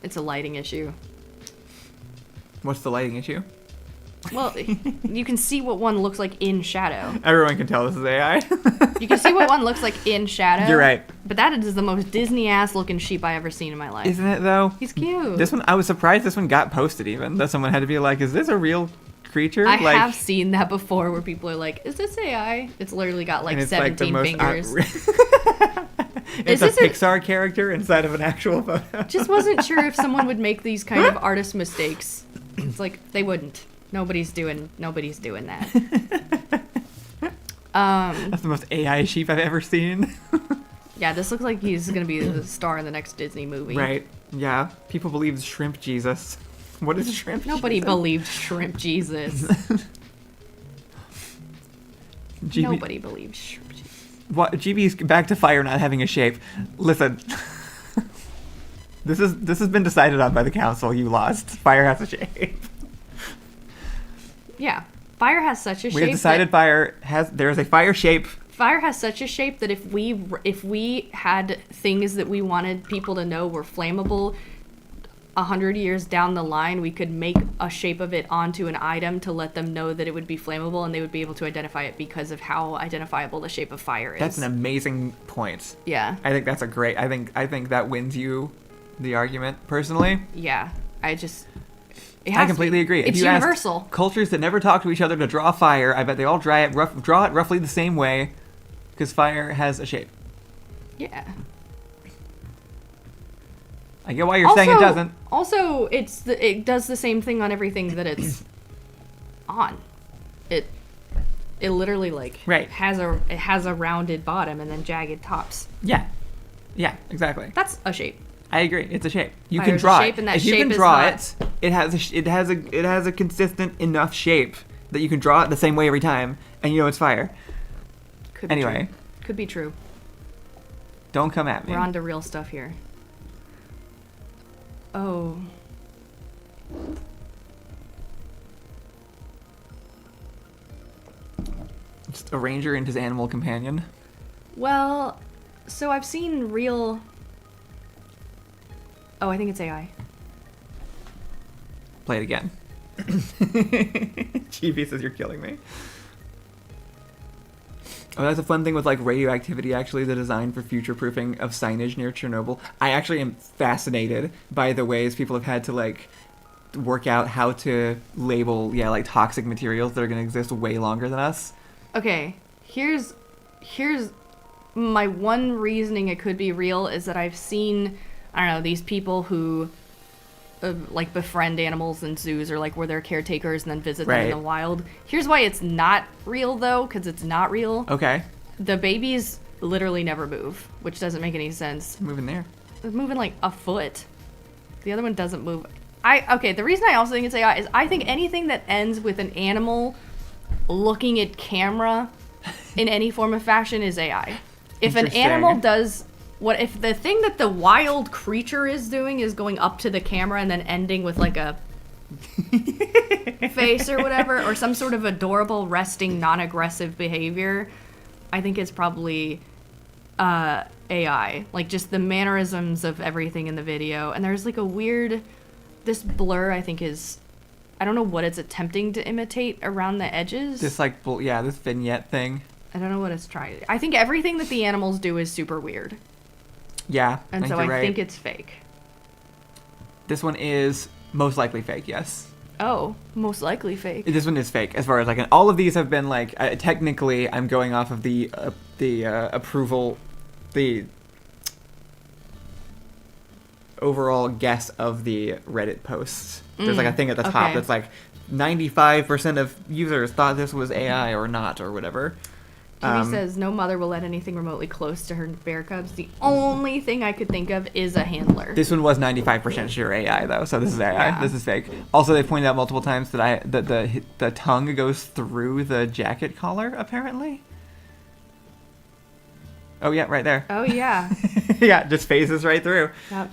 It's a lighting issue. What's the lighting issue? Well, you can see what one looks like in shadow. Everyone can tell this is AI. You can see what one looks like in shadow. You're right. But that is the most Disney-ass looking sheep I ever seen in my life. Isn't it, though? He's cute. This one, I was surprised this one got posted even. That someone had to be like, is this a real creature? I like, have seen that before where people are like, is this AI? It's literally got like and it's 17 like the fingers. It's Is a this a- Pixar character inside of an actual photo. Just wasn't sure if someone would make these kind of artist mistakes. It's like, they wouldn't. Nobody's doing that. That's the most AI sheep I've ever seen. Yeah, this looks like he's gonna be the star in the next Disney movie. Right. Yeah. People believe Shrimp Jesus. What is Shrimp Nobody Jesus? believed Shrimp Jesus. GB, Nobody believed Shrimp Jesus. What, GB's back to fire not having a shape. Listen. This has been decided on by the council. You lost. Fire has a shape. Yeah, fire has such a We have shape. decided there is a fire shape. Fire has such a shape that if we had things that we wanted people to know were flammable, 100 years down the line, we could make a shape of it onto an item to let them know that it would be flammable, and they would be able to identify it because of how identifiable the shape of fire is. That's an amazing point. Yeah. I think that's a great. I think that wins you the argument personally. Yeah. I completely agree. It's if you universal. Ask cultures that never talk to each other to draw fire, I bet they all draw it roughly the same way, because fire has a shape. Yeah. I get why you're saying it doesn't. Also, it does the same thing on everything that it's on. It literally has a rounded bottom and then jagged tops. Yeah, exactly. That's a shape. I agree. It's a shape. You Fire's can draw a shape, it. and that if you shape can is draw not- it, it has a consistent enough shape that you can draw it the same way every time, and you know it's fire. Could be Anyway. true. Could be true. Don't come at me. We're on to real stuff here. Oh. Just a ranger and his animal companion. Well, so I've seen real... Oh, I think it's AI. Play it again. GB says you're killing me. Oh, that's a fun thing with like radioactivity, actually, the design for future-proofing of signage near Chernobyl. I actually am fascinated by the ways people have had to like work out how to label, like toxic materials that are going to exist way longer than us. Okay, here's my one reasoning it could be real is that I've seen, I don't know, these people who like befriend animals in zoos or like where they're caretakers and then visit them in the wild. Here's why it's not real though, because it's not real. Okay. The babies literally never move, which doesn't make any sense. Moving there. They're moving like a foot. The other one doesn't move. The reason I also think it's AI is I think anything that ends with an animal looking at camera in any form of fashion is AI. If an animal does if the thing that the wild creature is doing is going up to the camera and then ending with like a face or whatever, or some sort of adorable resting non-aggressive behavior, I think it's probably AI. Like just the mannerisms of everything in the video. And there's like a weird, this blur I think is, I don't know what it's attempting to imitate around the edges. This like, this vignette thing. I don't know what it's trying. I think everything that the animals do is super weird. Yeah, and so I think it's fake. This one is most likely fake, yes. Oh, most likely fake. This one is fake, as far as and all of these have been like technically. I'm going off of the approval, the overall guess of the Reddit posts. There's like a thing at the top that's like 95% of users thought this was AI or not or whatever. Jimmy says no mother will let anything remotely close to her bear cubs. The only thing I could think of is a handler. This one was 95% sure AI though, so this is AI. Yeah. This is fake. Also, they pointed out multiple times that the tongue goes through the jacket collar apparently. Oh yeah, right there. Oh yeah. Yeah, just phases right through. Yep.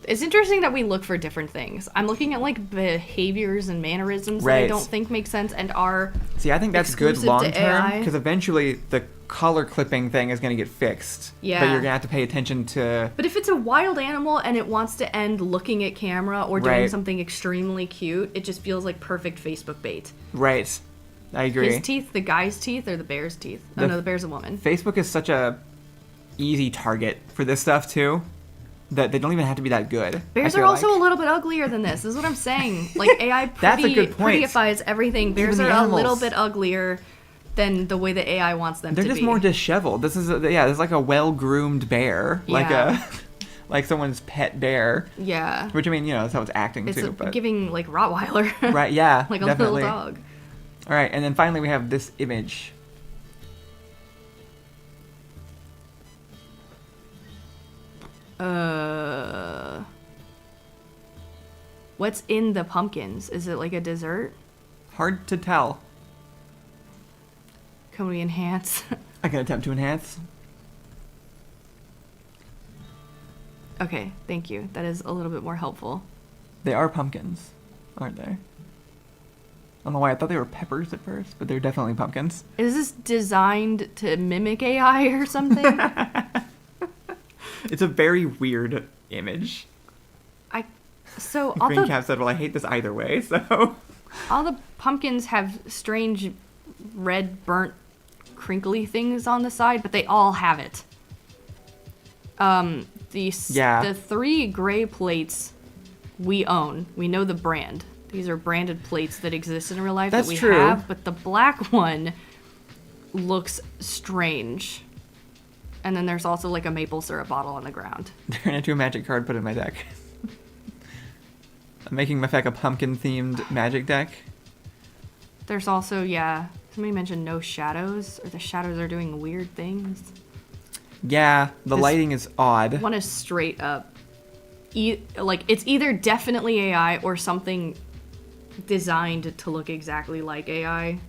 It's interesting that we look for different things. I'm looking at like behaviors and mannerisms that I don't think make sense and are See, I think that's good exclusive long to term AI. because eventually the collar clipping thing is going to get fixed. Yeah. But you're going to have to pay attention to... But if it's a wild animal and it wants to end looking at camera or doing something extremely cute, it just feels like perfect Facebook bait. Right. I agree. His teeth, the guy's teeth, or the bear's teeth? Oh, no, the bear's a woman. Facebook is such a easy target for this stuff, too, that they don't even have to be that good. Bears are also a little bit uglier than this. This is what I'm saying. Like, AI That's a good point. prettyifies everything. Bears are a little bit uglier than the way that AI wants them to be. They're just more disheveled. This is, there's like a well-groomed bear. Yeah. Like someone's pet bear. Yeah. Which, I mean, that's how it's acting, it's too. But giving, like, Rottweiler. Right, yeah, like definitely. a little dog. All right, and then finally we have this image. What's in the pumpkins? Is it like a dessert? Hard to tell. Can we enhance? I can attempt to enhance. Okay, thank you. That is a little bit more helpful. They are pumpkins, aren't they? I don't know why I thought they were peppers at first, but they're definitely pumpkins. Is this designed to mimic AI or something? It's a very weird image. So all Green the Cap said, well, I hate this either way, so... all the pumpkins have strange red burnt crinkly things on the side, but they all have it. The 3 gray plates we own. We know the brand. These are branded plates that exist in real life that we have, but the black one looks strange. And then there's also like a maple syrup bottle on the ground. Turn into a magic card, put in my deck. I'm making Mefek a pumpkin-themed magic deck. There's also, somebody mentioned no shadows, or the shadows are doing weird things. Yeah, the lighting is odd. One is straight up, it's either definitely AI or something designed to look exactly like AI.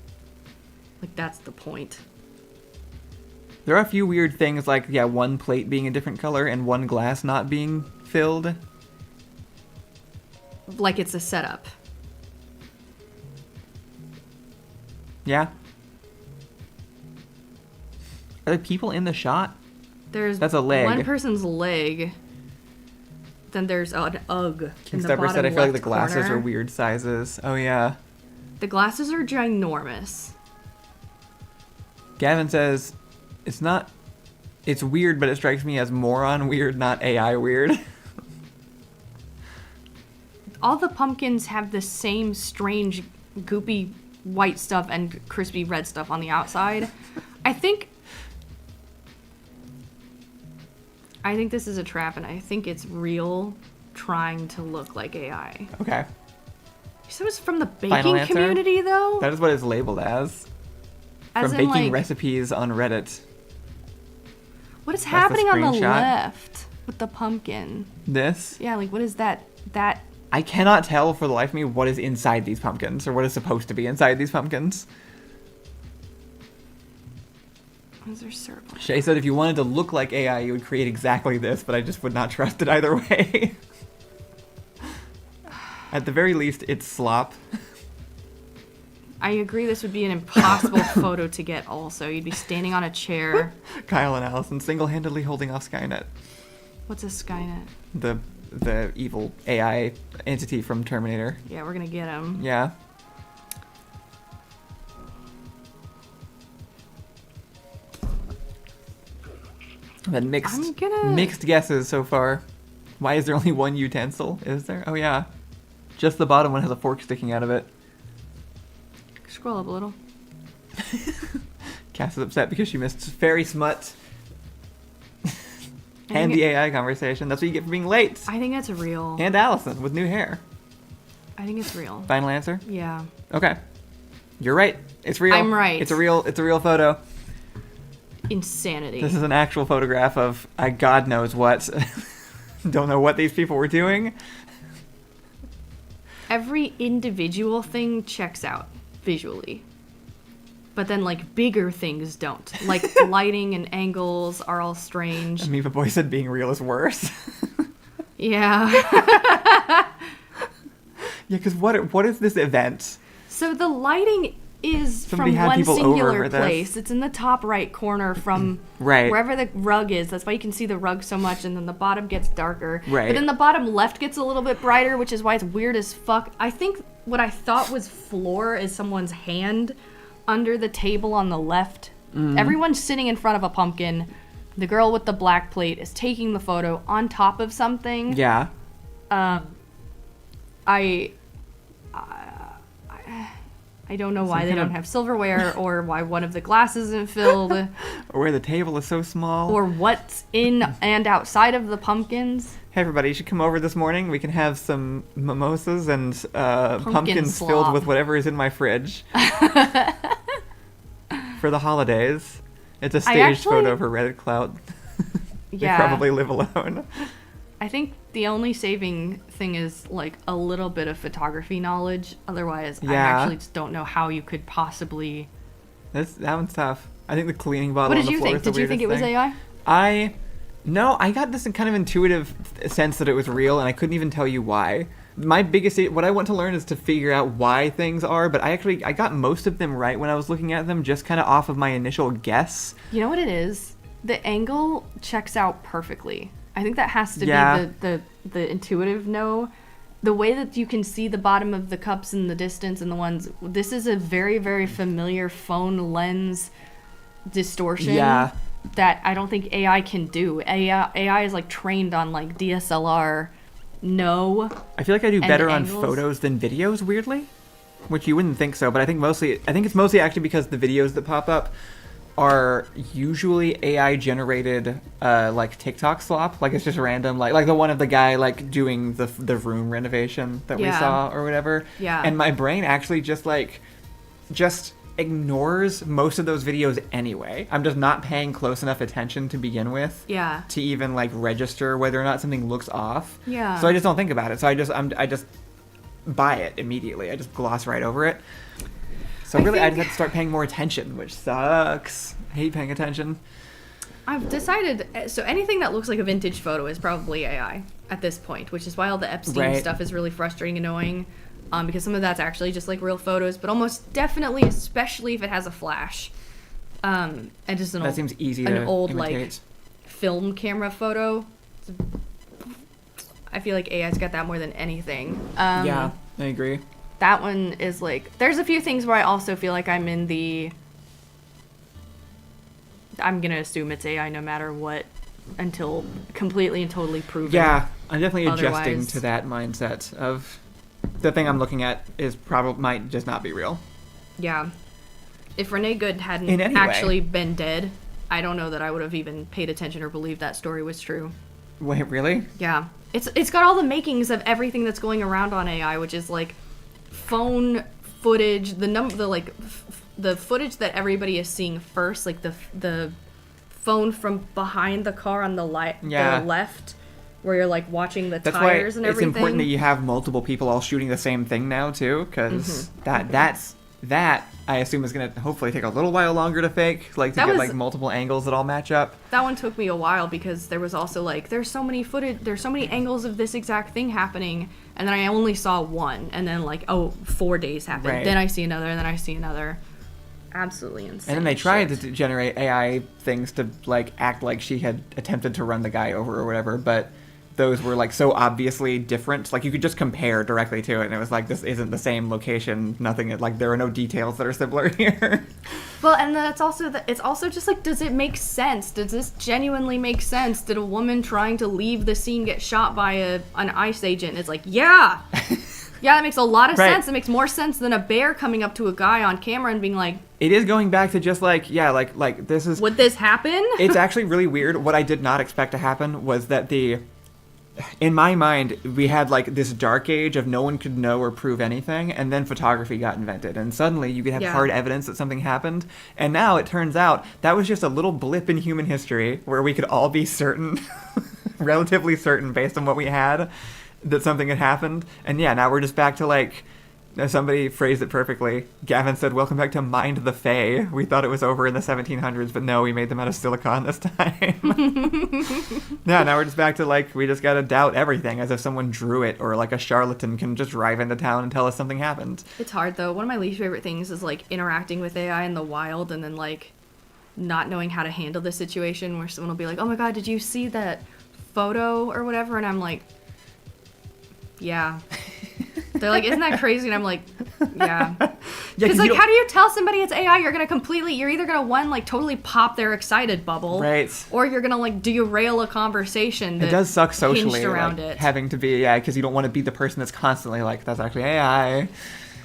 Like, that's the point. There are a few weird things, like, one plate being a different color and one glass not being filled. Like it's a setup. Yeah. Are there people in the shot? That's a leg. One person's leg. Then there's an UGG in the bottom said, I feel like the glasses corner. are weird sizes. Oh, yeah. The glasses are ginormous. Gavin says, it's weird, but it strikes me as moron weird, not AI weird. All the pumpkins have the same strange, goopy white stuff and crispy red stuff on the outside. I think this is a trap, and I think it's real trying to look like AI. Okay. You said it was from the Final baking answer? community, though? That is what it's labeled as. As From in, baking like, recipes on Reddit. what is the happening on the screenshot. left with the pumpkin? This? Yeah, like, what is that? I cannot tell for the life of me what is inside these pumpkins, or what is supposed to be inside these pumpkins. Is there syrup? Shay said if you wanted to look like AI, you would create exactly this, but I just would not trust it either way. At the very least, it's slop. I agree this would be an impossible photo to get also. You'd be standing on a chair. Kyle and Allison single-handedly holding off Skynet. What's a Skynet? The evil AI entity from Terminator. Yeah, we're gonna get him. Yeah. I've had mixed guesses so far. Why is there only one utensil? Is there? Oh yeah. Just the bottom one has a fork sticking out of it. Scroll up a little. Cass is upset because she missed fairy smut. And the AI conversation. That's what you get for being late. I think that's real. And Allison with new hair. I think it's real. Final answer? Yeah. Okay. You're right. It's real. I'm right. It's a real photo. Insanity. This is an actual photograph of God knows what. Don't know what these people were doing. Every individual thing checks out visually. But then, like, bigger things don't. Like, lighting and angles are all strange. Amoeba Boy said being real is worse. Yeah. Yeah, because what is this event? So the lighting is Somebody from had one people over singular for this. place. It's in the top right corner from Right. wherever the rug is. That's why you can see the rug so much, and then the bottom gets darker. Right. But then the bottom left gets a little bit brighter, which is why it's weird as fuck. I think what I thought was floor is someone's hand under the table on the left. Everyone's sitting in front of a pumpkin. The girl with the black plate is taking the photo on top of something. Yeah. I don't know why they don't have silverware, or why one of the glasses isn't filled, Or where the table is so small. or what's in and outside of the pumpkins. Hey everybody, you should come over this morning. We can have some mimosas and pumpkins slop. filled with whatever is in my fridge. For the holidays. It's a staged photo for Reddit clout. They probably live alone. I think the only saving thing is, like, a little bit of photography knowledge. Otherwise, I actually just don't know how you could possibly... That one's tough. I think the cleaning bottle What on did the you floor think? is the Did you think it was weirdest AI? No, I got this kind of intuitive sense that it was real, and I couldn't even tell you why. My biggest... What I want to learn is to figure out why things are, but I got most of them right when I was looking at them, just kind of off of my initial guess. You know what it is? The angle checks out perfectly. I think that has to be the intuitive no. the way that you can see the bottom of the cups in the distance and the ones, this is a very, very familiar phone lens distortion. Yeah. That I don't think AI can do. AI is like trained on like DSLR. No. I feel like I do better on angles. photos than videos, weirdly, which you wouldn't think so, but I think it's mostly actually because the videos that pop up are usually AI generated, like TikTok slop. Like it's just random, like the one of the guy like doing the room renovation that we saw or whatever. Yeah. And my brain actually just ignores most of those videos anyway. I'm just not paying close enough attention to begin with. Yeah. To even like register whether or not something looks off. Yeah. So I just don't think about it. So I just buy it immediately. I just gloss right over it. So I just have to start paying more attention, which sucks. I hate paying attention. I've decided, so anything that looks like a vintage photo is probably AI at this point, which is why all the Epstein stuff is really frustrating and annoying, because some of that's actually just like real photos, but almost definitely, especially if it has a flash, and just an seems easy an to old imitate. like film camera photo. I feel like AI's got that more than anything. Yeah, I agree. That one is like, there's a few things where I also feel like I'm in the, I'm gonna assume it's AI no matter what until completely and totally proven. Yeah, I'm definitely adjusting otherwise. to that mindset of the thing I'm looking at is might just not be real. Yeah. If Renee Good hadn't In any way. actually been dead, I don't know that I would have even paid attention or believed that story was true. Wait, really? Yeah. It's got all the makings of everything that's going around on AI, which is like phone footage, the footage that everybody is seeing first, like the phone from behind the car on the the left, where you're like watching the That's tires why and everything. it's important that you have multiple people all shooting the same thing now too, because that I assume is going to hopefully take a little while longer to fake, like to get like multiple angles that all match up. That one took me a while because there was also like there's so many angles of this exact thing happening, and then I only saw one, and then like 4 days happened, Right. then I see another, and then I see another. Absolutely insane. And then they tried shit. to generate AI things to like act like she had attempted to run the guy over or whatever, but those were like so obviously different. Like you could just compare directly to it, and it was like, this isn't the same location. Nothing, like there are no details that are similar here. Well, and that's also it's also just like, does it make sense? Does this genuinely make sense? Did a woman trying to leave the scene get shot by an ICE agent? It's like, yeah. Yeah, that makes a lot of sense. It makes more sense than a bear coming up to a guy on camera and being like... It is going back to just like, yeah, like this is... Would this happen? It's actually really weird. What I did not expect to happen was that in my mind, we had like this dark age of no one could know or prove anything, and then photography got invented, and suddenly you could have hard evidence that something happened, and now it turns out that was just a little blip in human history where we could all be certain, relatively certain based on what we had, that something had happened. And yeah, now we're just back to like, somebody phrased it perfectly. Gavin said, "Welcome back to Mind the Fae. We thought it was over in the 1700s, but no, we made them out of silicon this time." Yeah, now we're just back to like, we just gotta doubt everything as if someone drew it, or like a charlatan can just drive into town and tell us something happened. It's hard though. One of my least favorite things is like interacting with AI in the wild and then like not knowing how to handle the situation where someone will be like, "Oh my god, did you see that photo or whatever?" And I'm like, yeah. They're like, "Isn't that crazy?" And I'm like, yeah. Because like, how do you tell somebody it's AI? You're either gonna one, like totally pop their excited bubble, right, or you're gonna like derail a conversation that it does suck socially, around like, it. having to be, because you don't want to be the person that's constantly like, that's actually AI.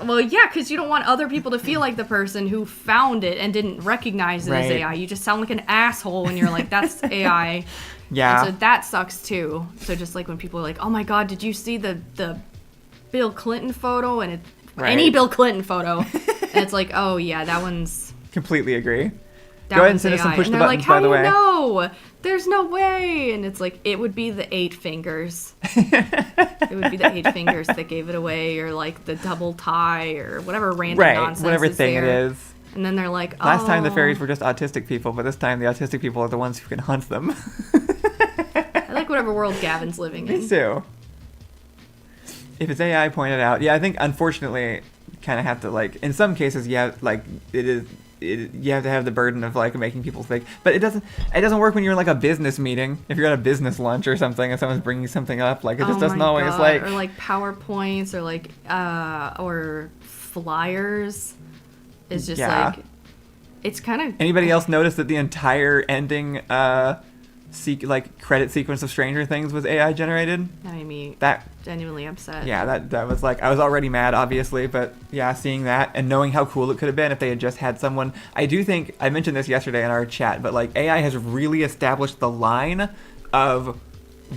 Well, yeah, because you don't want other people to feel like the person who found it and didn't recognize it as AI. You just sound like an asshole when you're like, that's AI. Yeah. And so that sucks too. So just like when people are like, "Oh my god, did you see the Bill Clinton photo?" And any Bill Clinton photo. And it's like, oh yeah, that one's... Completely agree. Go ahead and send us some push the buttons, like, by the way. How do you know? There's no way. And it's like, it would be the 8 fingers. It would be the 8 fingers that gave it away, or like the double tie, or whatever random nonsense whatever is thing there. it is. And then they're like, oh. Last time the fairies were just autistic people, but this time the autistic people are the ones who can hunt them. I like whatever world Gavin's living in. Me too. If it's AI pointed out, yeah, I think unfortunately kind of have to like, in some cases, yeah, like it you have to have the burden of like making people think. But it doesn't work when you're in like a business meeting. If you're at a business lunch or something and someone's bringing something up, like it just doesn't always God. like or like PowerPoints or like or flyers. Is just like it's kind of. Anybody else notice that the entire ending credit sequence of Stranger Things was AI generated? That made me genuinely upset. Yeah, that was like, I was already mad, obviously, but yeah, seeing that and knowing how cool it could have been if they had just had someone. I do think, I mentioned this yesterday in our chat, but like AI has really established the line of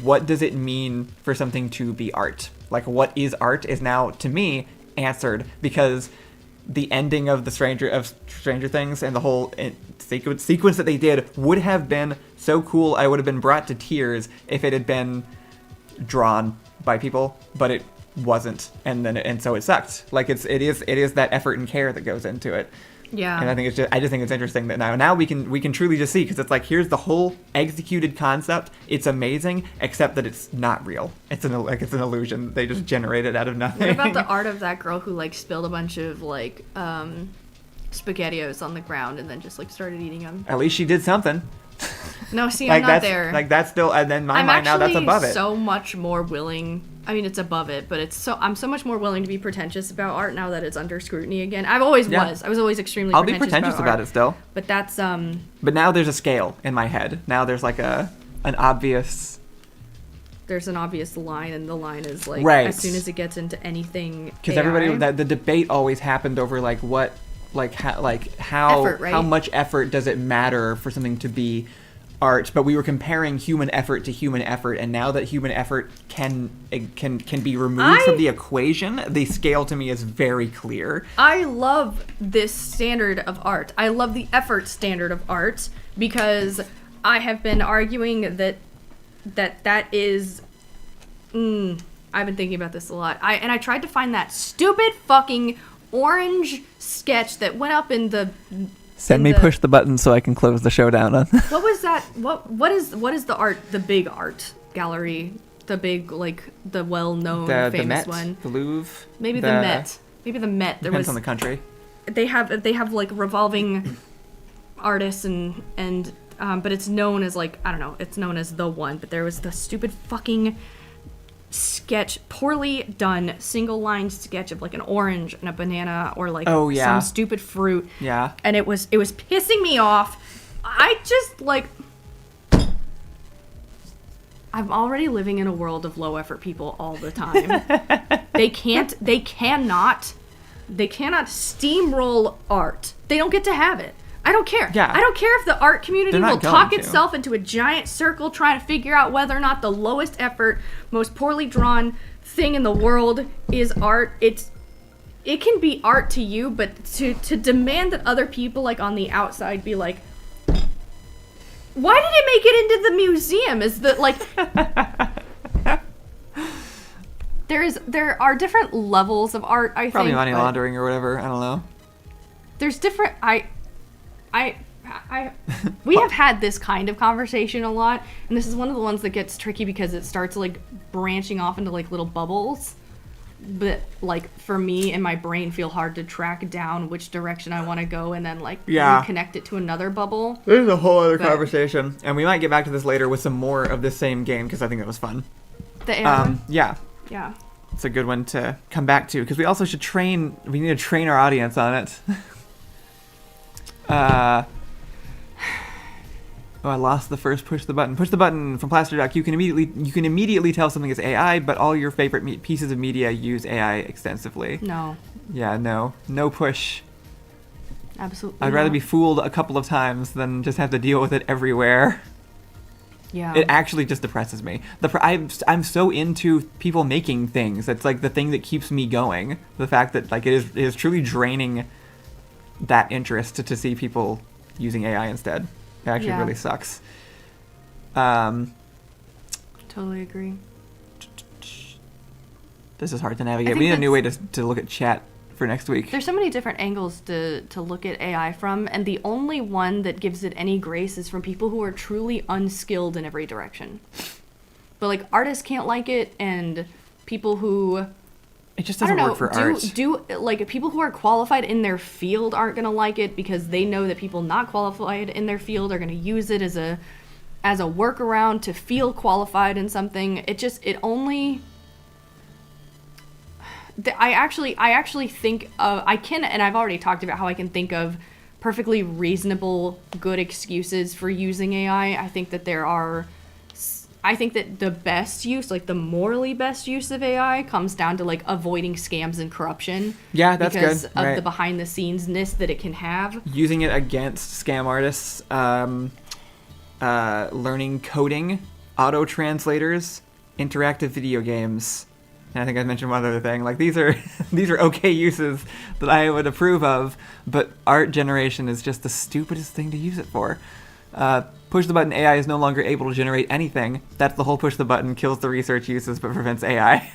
what does it mean for something to be art. Like, what is art is now, to me, answered, because the ending of Stranger Things and the whole sequence that they did would have been so cool. I would have been brought to tears if it had been drawn by people, but it wasn't, and so it sucked. Like it is that effort and care that goes into it. Yeah. And I just think it's interesting that now we can truly just see, because it's like, here's the whole executed concept. It's amazing, except that it's not real. It's an illusion. They just generated out of nothing. What about the art of that girl who like spilled a bunch of like SpaghettiOs on the ground and then just like started eating them? At least she did something. No, see, like I'm not there. Like that's still, and then my mind now that's above it. I'm so much more willing. I mean, it's above it, but I'm so much more willing to be pretentious about art now that it's under scrutiny again. I was always extremely. I'll be pretentious about it still. But that's But now there's a scale in my head. Now there's like an obvious. There's an obvious line, and the line is like right. As soon as it gets into anything. Because everybody, the debate always happened over like what, how effort, right? How much effort does it matter for something to be art? But we were comparing human effort to human effort, and now that human effort can be removed from the equation, the scale to me is very clear. I love this standard of art. I love the effort standard of art, because I have been arguing that is. I've been thinking about this a lot. I tried to find that stupid fucking orange sketch that went up in the. Send me push the button so I can close the show down. What was that? What is the art? The big art gallery, the big like the well-known famous the Met, one. The Louvre. Maybe the Met. Maybe the Met. Depends on the country. They have like revolving artists and but it's known as like, I don't know. It's known as the one. But there was the stupid fucking sketch, poorly done single line sketch of like an orange and a banana or like some stupid fruit. Yeah. And it was pissing me off. I just like, I'm already living in a world of low effort people all the time. They cannot steamroll art. They don't get to have it. I don't care. Yeah. I don't care if the art community will talk to. itself into a giant circle trying to figure out whether or not the lowest effort, most poorly drawn thing in the world is art. It can be art to you, but to demand that other people like on the outside be like, why did it make it into the museum? Is that like there are different levels of art, I think. Probably money laundering or whatever. I don't know. There's different we have had this kind of conversation a lot, and this is one of the ones that gets tricky because it starts like branching off into like little bubbles. But like for me and my brain feel hard to track down which direction I want to go and then like reconnect it to another bubble. This is a whole other conversation, and we might get back to this later with some more of this same game because I think it was fun. The AI one? Yeah. It's a good one to come back to because we also should we need to train our audience on it. I lost the first push the button. Push the button from Plaster Duck. You can immediately tell something is AI, but all your favorite pieces of media use AI extensively. No. Yeah, no push. Absolutely. I'd rather be fooled a couple of times than just have to deal with it everywhere. Yeah. It actually just depresses me. I'm so into people making things. It's like the thing that keeps me going. The fact that like it is truly draining that interest to see people using AI instead. It actually really sucks. Totally agree. This is hard to navigate. We need a new way to look at chat for next week. There's so many different angles to look at AI from, and the only one that gives it any grace is from people who are truly unskilled in every direction. But like artists can't like it, and people who It just I don't doesn't know. work for art. Do like people who are qualified in their field aren't gonna like it because they know that people not qualified in their field are gonna use it as a workaround to feel qualified in something. I actually think and I've already talked about how I can think of perfectly reasonable, good excuses for using AI. I think that the best use, like the morally best use of AI, comes down to like avoiding scams and corruption. Yeah, that's good. Because of Right. the behind the scenes-ness that it can have. Using it against scam artists, learning coding, auto translators, interactive video games. And I think I mentioned one other thing. Like these are okay uses that I would approve of, but art generation is just the stupidest thing to use it for. Push the button AI is no longer able to generate anything. That's the whole push the button kills the research uses but prevents AI.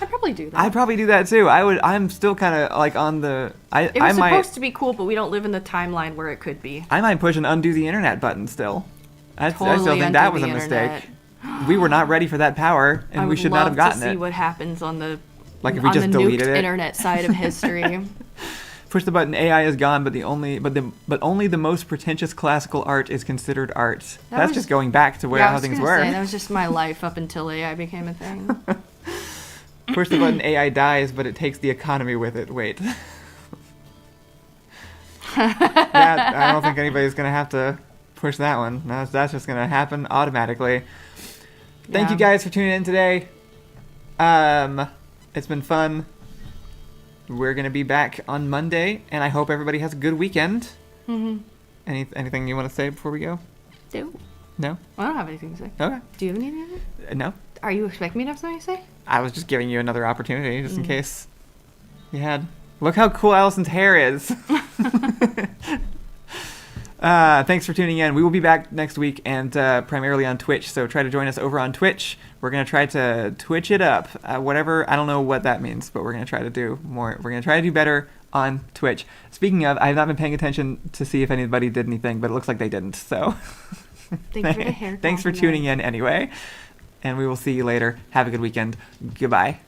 I'd probably do that. I'd probably do that too. I'm still kind of like on the. It was supposed to be cool, but we don't live in the timeline where it could be. I might push and undo the internet button still. I still Totally think that undo was a the mistake. internet. We were not ready for that power, and we should not have gotten to see it. what happens on the Like if we just the deleted nuked it. internet side of history. Push the button. AI is gone, but only the most pretentious classical art is considered art. That's just going back to how things were. That was just my life up until AI became a thing. Push the button. AI dies, but it takes the economy with it. Wait. Yeah, I don't think anybody's gonna have to push that one. No, that's just gonna happen automatically. Thank you guys for tuning in today. It's been fun. We're gonna be back on Monday, and I hope everybody has a good weekend. Mm-hmm. Anything you want to say before we go? No? I don't have anything to say. Okay. Do you have anything? No. Are you expecting me to have something to say? I was just giving you another opportunity, just in case you had. Look how cool Allison's hair is. Thanks for tuning in. We will be back next week and primarily on Twitch, so try to join us over on Twitch. We're going to try to Twitch it up. Whatever, I don't know what that means, but we're going to try to do more. We're going to try to do better on Twitch. Speaking of, I have not been paying attention to see if anybody did anything, but it looks like they didn't, so. Thanks for the hair Thanks for tuning in anyway, and we will see you later. Have a good weekend. Goodbye.